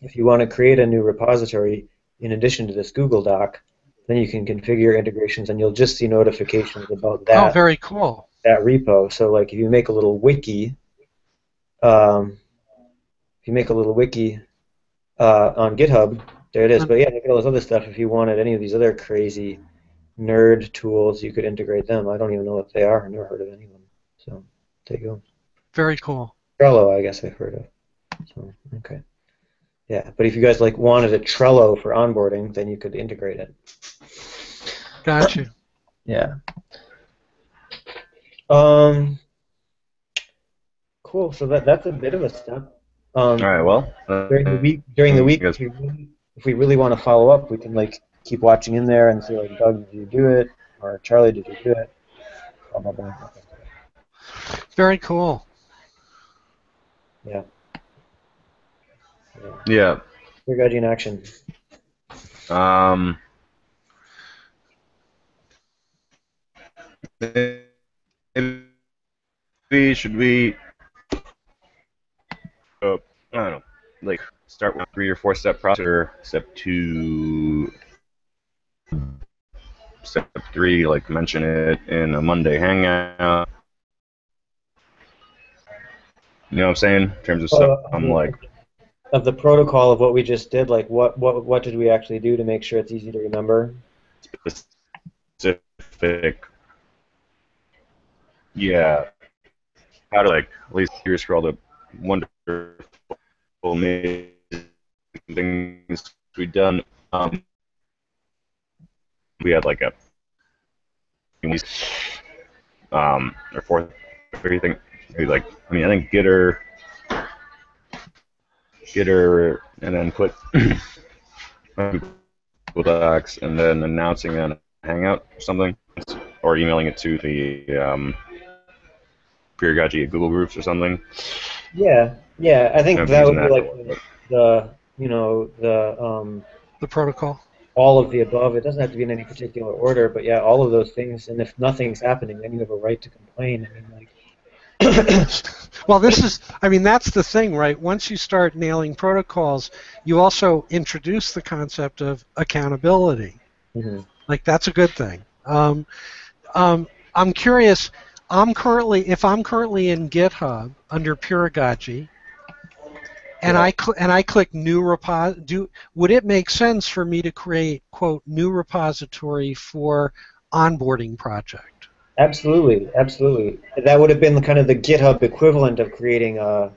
if you want to create a new repository in addition to this Google Doc, then you can configure integrations, and you'll just see notifications about Oh, that very cool. repo. So like if you make a little wiki, um, if you make a little wiki on GitHub, there it is. But yeah, look at all this other stuff. If you wanted any of these other crazy nerd tools, you could integrate them. I don't even know what they are. I've never heard of any of them. So there you go. Very cool. Trello, I guess I've heard of. So okay. Yeah, but if you guys like wanted a Trello for onboarding, then you could integrate it. Got you. Yeah. Cool. So that's a bit of a step. All right, well, During the I week, guess if we really want to follow up, we can like keep watching in there and see like, Doug, did you do it? Or Charlie, did you do it? Blah blah blah. Very cool. Yeah. yeah. Peeragogy in action. Maybe should we? I don't know. Like start with 3 or 4 step process, or step 2, step 3, like mention it in a Monday Hangout. You know what I'm saying? In terms of stuff, I'm like of the protocol of what we just did, like what did we actually do to make sure it's easy to remember? specific. Yeah. How to like at least here's for all the wonderful, amazing things we've done. We had like a or fourth everything. Maybe like I think Gitter, and then put Google Docs, and then announcing on Hangout or something, or emailing it to the Peeragogy Google groups or something. Yeah, I think that would be like the protocol. All of the above. It doesn't have to be in any particular order, but yeah, all of those things. And if nothing's happening, then you have a right to complain. I mean, like. Well, that's the thing, right? Once you start nailing protocols, you also introduce the concept of accountability. Mm-hmm. Like, that's a good thing. I'm curious. If I'm currently in GitHub under Peeragogy, and I click new repository, would it make sense for me to create quote new repository for onboarding project? Absolutely. That would have been kind of the GitHub equivalent of creating a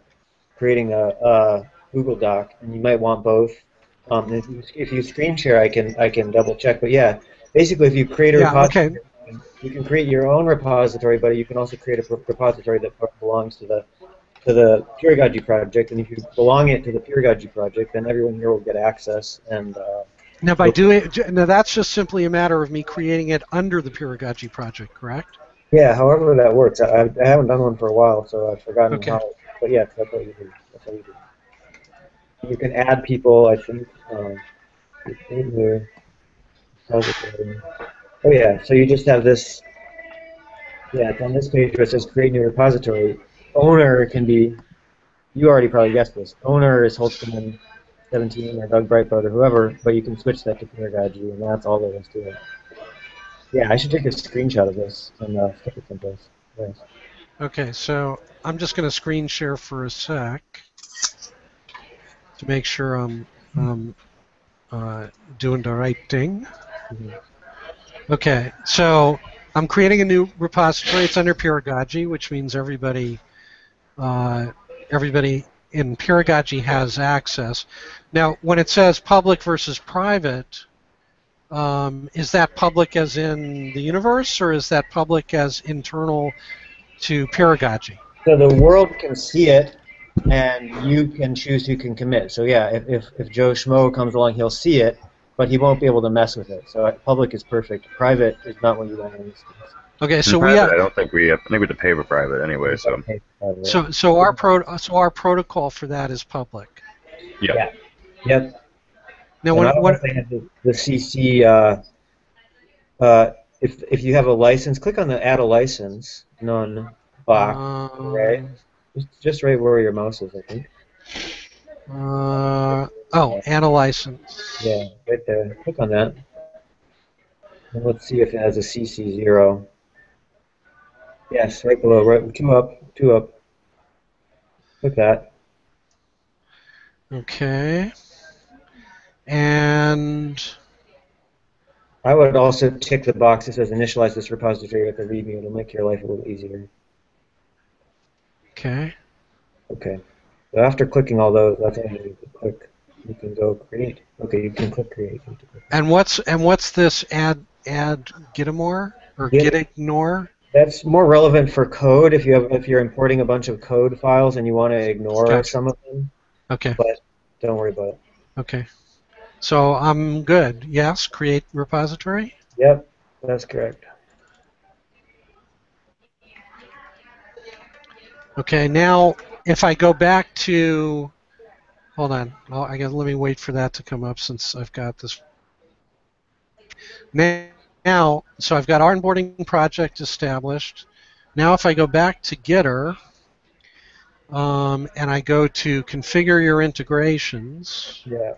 Google Doc, and you might want both. If you screen share, I can double check. But yeah, basically, if you create a repository, you can create your own repository, but you can also create a repository that belongs to the Peeragogy project. And if you belong it to the Peeragogy project, then everyone here will get access, and Now, now that's just simply a matter of me creating it under the Peeragogy project, correct? Yeah, however that works. I haven't done one for a while, so I've forgotten Okay. how. But yes, that's what you do. That's how you do. You can add people, I think. In the repository. Oh yeah, so you just have this. Yeah, it's on this page where it says create new repository. Owner can be. You already probably guessed this. Owner is Holtzman 17 or Doug Breitbart or whoever, but you can switch that to Peeragogy, and that's all there is to it. Yeah, I should take a screenshot of this and stick it someplace. Nice. Okay, so I'm just going to screen share for a sec to make sure I'm doing the right thing. Mhm. Okay, so I'm creating a new repository. It's under Peeragogy, which means everybody in Peeragogy has access. Now, when it says public versus private, is that public as in the universe, or is that public as internal to Peeragogy? So the world can see it, and you can choose who can commit. So yeah, if Joe Schmo comes along, he'll see it, but he won't be able to mess with it. So public is perfect. Private is not what you want in this case. Okay, In so we private, have. I don't think we have. I think we have to pay for private anyway. So Okay, private. So our protocol for that is public. yeah. Yep. Now, And I don't know what if they have the CC. If you have a license, click on the add a license none box. Right. Just right where your mouse is, I think. add a license. Yeah, right there. Click on that. And let's see if it has a CC0. Yes, right below, right, two up, two up. Click that. Okay. And I would also tick the box that says initialize this repository with a README. It'll make your life a little easier. okay. Okay. So after clicking all those, that's all you need to click. You can go create. Okay, you can click create. And what's this add Gitmore or Git- Gitignore? That's more relevant for code if you're importing a bunch of code files and you want to ignore Gotcha. some of them. Okay. But don't worry about it. Okay. So I'm good. Yes, create repository. Yep, that's correct. Okay, now if I go back to, hold on, I guess let me wait for that to come up since I've got this. Now, so I've got our onboarding project established. Now if I go back to Gitter, and I go to configure your integrations, Yeah,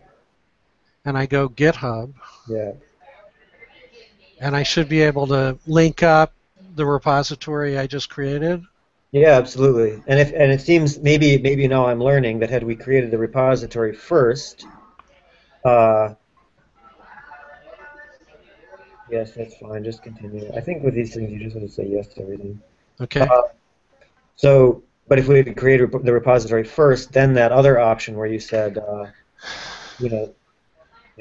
and I go GitHub, yeah. and I should be able to link up the repository I just created. Yeah, absolutely. And it seems maybe now I'm learning that had we created the repository first, yes, that's fine. Just continue. I think with these things you just want to say yes to everything. Okay. So, but if we had created the repository first, then that other option where you said, the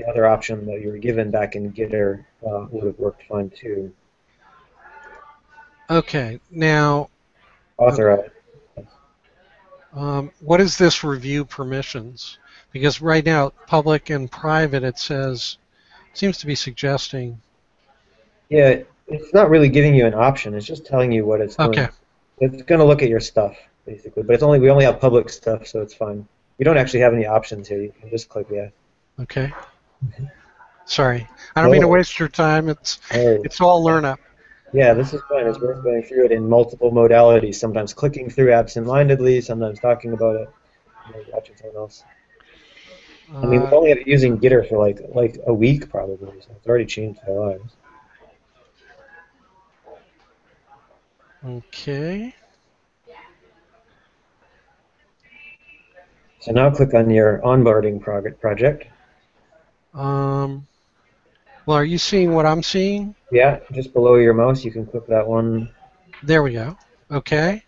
other option that you were given back in Gitter would have worked fine too. Okay. Now. Authorize. What is this review permissions? Because right now, public and private, it seems to be suggesting. Yeah, it's not really giving you an option. It's just telling you what it's going. Okay. It's going to look at your stuff basically, but we only have public stuff, so it's fine. You don't actually have any options here. You can just click yes. Okay. Sorry, I don't mean to waste your time. It's all learn up. Yeah, this is fine. It's worth going through it in multiple modalities. Sometimes clicking through absent-mindedly, sometimes talking about it, watching someone else. I mean, we've only been using Gitter for like a week probably, so it's already changed our lives. Okay. So now click on your onboarding project. Well, are you seeing what I'm seeing? Yeah, just below your mouse, you can click that one. There we go. Okay.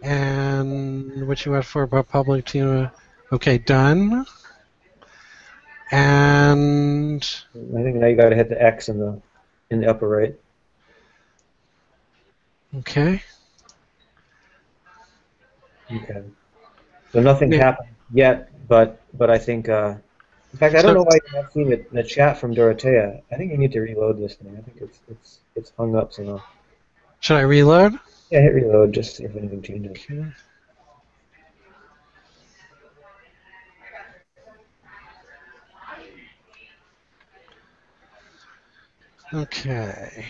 And what you asked for about public team. Okay, done. And I think now you got to hit the X in the upper right. Okay. Okay. So nothing's happened yet, but I think In fact, I don't know why you're not seeing the chat from Dorothea. I think you need to reload this thing. I think it's hung up somehow. Should I reload? Yeah, hit reload just to see if anything changes. Okay.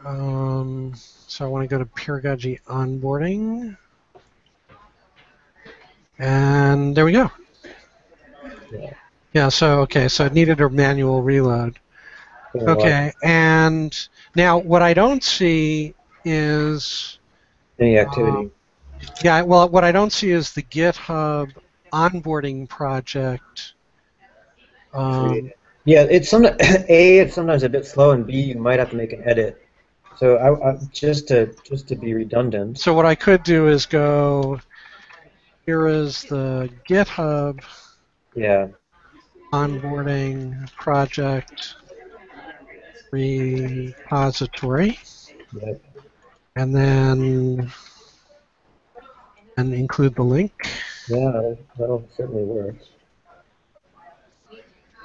So I want to go to Peeragogy onboarding. And there we go. Yeah, so it needed a manual reload. Okay, and now what I don't see is any activity. Yeah, well, what I don't see is the GitHub onboarding project. Yeah, it's sometimes a bit slow, and B, you might have to make an edit. So I just to be redundant. So what I could do is go. Here is the GitHub. Yeah. Onboarding project repository. Yep. And then include the link. Yeah, that'll certainly work.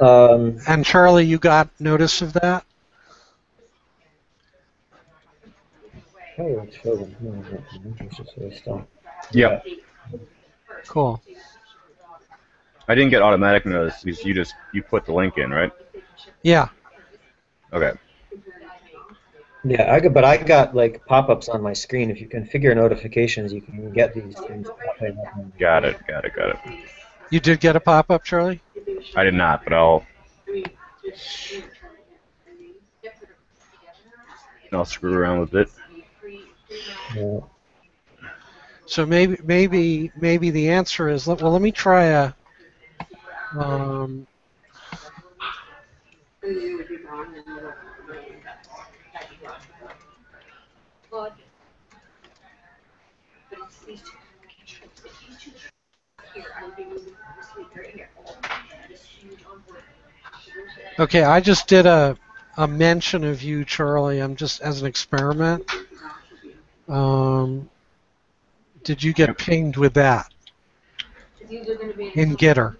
And Charlie, you got notice of that? Yeah. Cool. I didn't get automatic notice because you put the link in, right? Yeah. Okay. Yeah, I got like pop-ups on my screen. If you configure notifications, you can get these things popping up. Got it. You did get a pop-up, Charlie? I did not, but I'll screw around with it. Yeah. So maybe the answer is, well, let me try a. Okay, I just did a mention of you, Charlie. I'm just as an experiment. Did you get pinged with that in Gitter?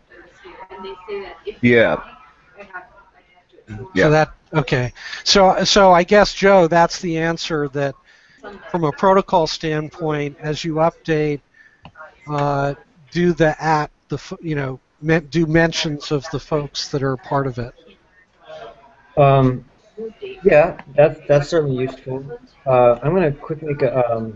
Yeah. So that okay. So I guess, Joe, that's the answer. That from a protocol standpoint, as you update, do do mentions of the folks that are part of it. Yeah, that's certainly useful. I'm going to quickly make a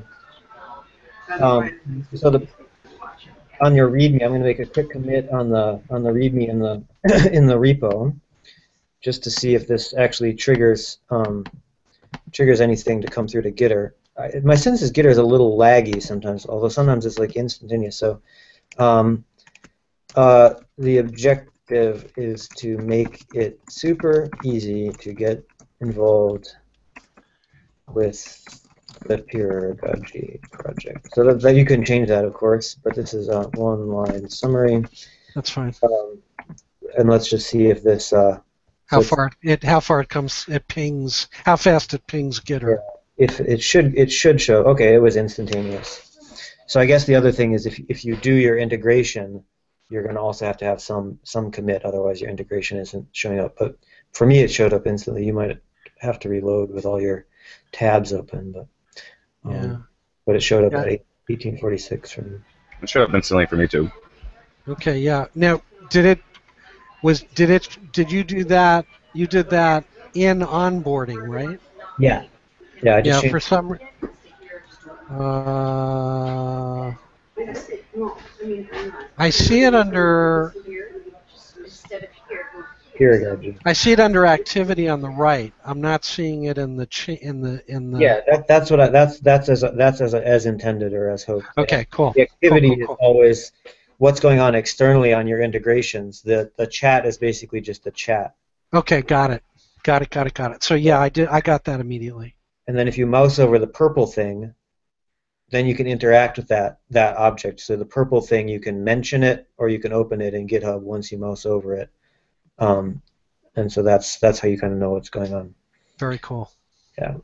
on your README, I'm going to make a quick commit on the README in the in the repo, just to see if this actually triggers anything to come through to Gitter. My sense is Gitter is a little laggy sometimes, although sometimes it's like instantaneous. So the objective is to make it super easy to get involved with the Peeragogy project. So that you can change that, of course, but this is a one-line summary. That's fine. And let's just see if this how far it comes, it pings, how fast it pings Gitter. Yeah, if it should show. Okay, it was instantaneous. So I guess the other thing is if you do your integration, you're going to also have to have some commit, otherwise your integration isn't showing up. But for me, it showed up instantly. You might have to reload with all your tabs open, but but it showed up at 1846 for me. It showed up instantly for me too. Okay, yeah. Now, did you do that? You did that in onboarding, right? Yeah. Yeah. I just for some. I see it under. Peeragogy. I see it under activity on the right. I'm not seeing it in the Yeah, that's as intended or as hoped. Okay, cool. The activity cool. is always what's going on externally on your integrations. The chat is basically just a chat. Okay, got it. So yeah, I got that immediately. And then if you mouse over the purple thing, then you can interact with that object. So the purple thing, you can mention it or you can open it in GitHub once you mouse over it. And so that's how you kind of know what's going on. Very cool. Yeah.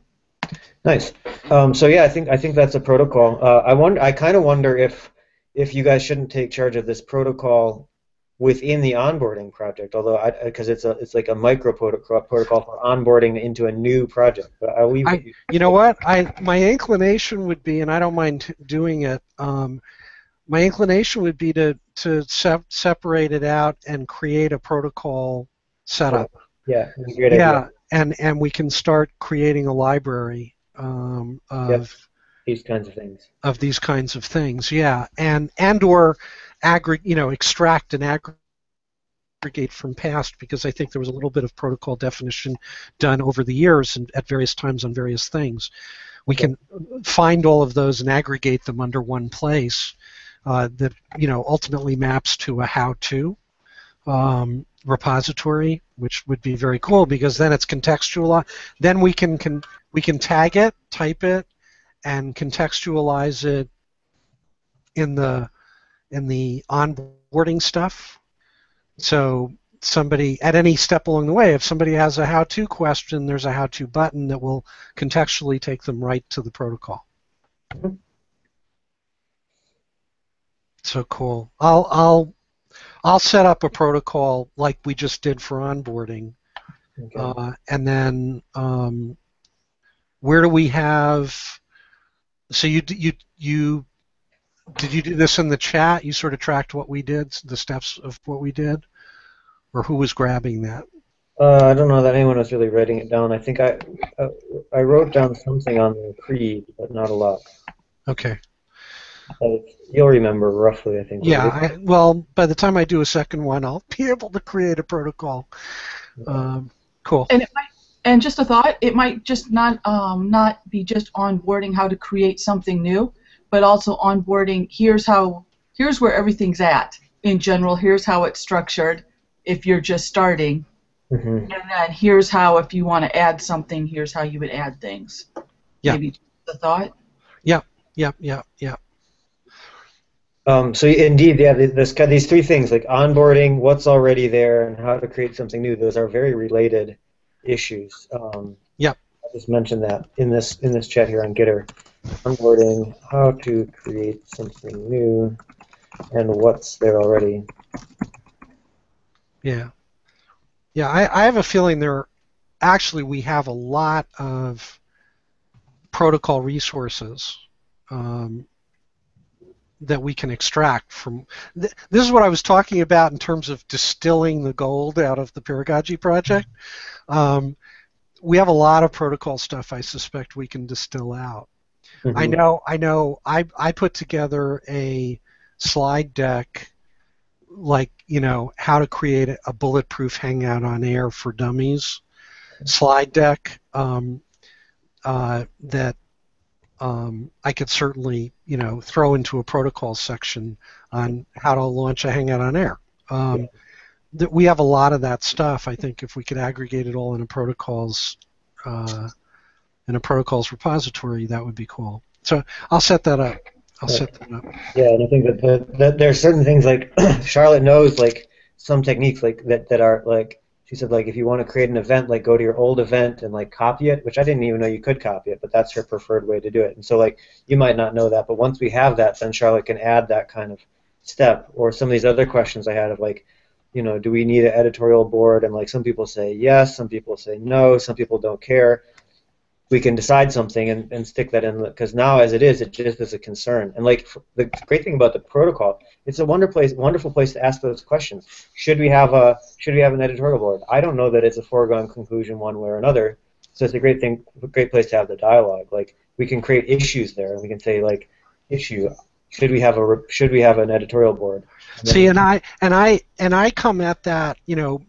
Nice. So yeah, I think that's a protocol. I kind of wonder if you guys shouldn't take charge of this protocol within the onboarding project. Although, because it's like a micro protocol for onboarding into a new project. But I'll leave. You know what? My inclination would be, and I don't mind doing it. My inclination would be to separate it out and create a protocol setup. Yeah, that's a great idea. And we can start creating a library of these kinds of things. Of these kinds of things, yeah, and or extract and aggregate from past, because I think there was a little bit of protocol definition done over the years and at various times on various things. We can find all of those and aggregate them under one place that ultimately maps to a how-to repository, which would be very cool because then it's contextual. Then we can tag it, type it, and contextualize it in the onboarding stuff. So somebody at any step along the way, if somebody has a how-to question, there's a how-to button that will contextually take them right to the protocol. Mm-hmm. So cool. I'll set up a protocol like we just did for onboarding, and then where do we have? So did you do this in the chat? You sort of tracked what we did, the steps of what we did, or who was grabbing that? I don't know that anyone was really writing it down. I think I wrote down something on the creed, but not a lot. Okay. You'll remember roughly, I think. Yeah. Well, by the time I do a second one, I'll be able to create a protocol. Cool. And just a thought, it might just not be just onboarding how to create something new, but also onboarding here's where everything's at in general. Here's how it's structured if you're just starting, and then here's how if you want to add something, here's how you would add things. Yeah. Maybe just a thought. Yeah. So indeed, yeah, these three things like onboarding, what's already there, and how to create something new. Those are very related issues. Yeah. I just mentioned that in this chat here on Gitter. Onboarding, how to create something new, and what's there already. Yeah. I have a feeling we have a lot of protocol resources that we can extract from. This is what I was talking about in terms of distilling the gold out of the Peeragogy project. We have a lot of protocol stuff I suspect we can distill out. I know. I put together a slide deck, like how to create a bulletproof Hangout on Air for Dummies slide deck that I could certainly throw into a protocol section on how to launch a Hangout on Air. We have a lot of that stuff. I think if we could aggregate it all in a protocols repository, that would be cool. So I'll set that up. Yeah, and I think that there are certain things like Charlotte knows like some techniques like that are like she said like if you want to create an event, like go to your old event and like copy it, which I didn't even know you could copy it, but that's her preferred way to do it. And so like you might not know that, but once we have that, then Charlotte can add that kind of step. Or some of these other questions I had of like, do we need an editorial board? And like some people say yes, some people say no, some people don't care. We can decide something and stick that in, because now as it just is a concern. And like the great thing about the protocol, it's a wonderful place to ask those questions. Should we have an editorial board? I don't know that it's a foregone conclusion one way or another. So it's a great place to have the dialogue. Like we can create issues there, and we can say like, issue, should we have an editorial board? See, and I come at that,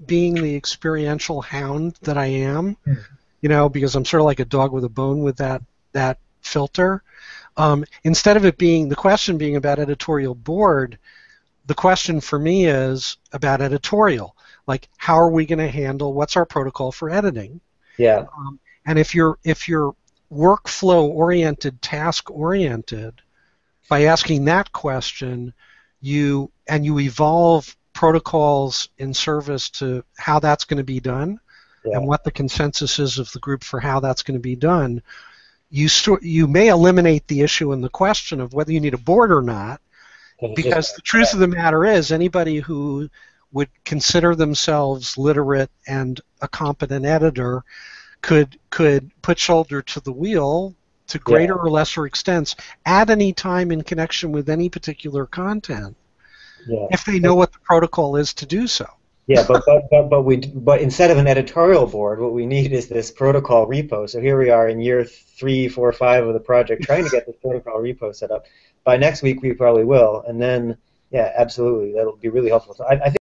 being the experiential hound that I am. Because I'm sort of like a dog with a bone with that filter. Instead of the question being about editorial board, the question for me is about editorial. Like, how are we going to handle, what's our protocol for editing? Yeah. And if you're workflow-oriented, task-oriented, by asking that question, you evolve protocols in service to how that's going to be done. Yeah. And what the consensus is of the group for how that's going to be done, you may eliminate the issue in the question of whether you need a board or not, because the truth of the matter is anybody who would consider themselves literate and a competent editor could put shoulder to the wheel to greater or lesser extents at any time in connection with any particular content if they know what the protocol is to do so. Yeah, but instead of an editorial board, what we need is this protocol repo. So here we are in year 3, 4, 5 of the project, trying to get this protocol repo set up. By next week, we probably will, and then yeah, absolutely, that'll be really helpful. So I think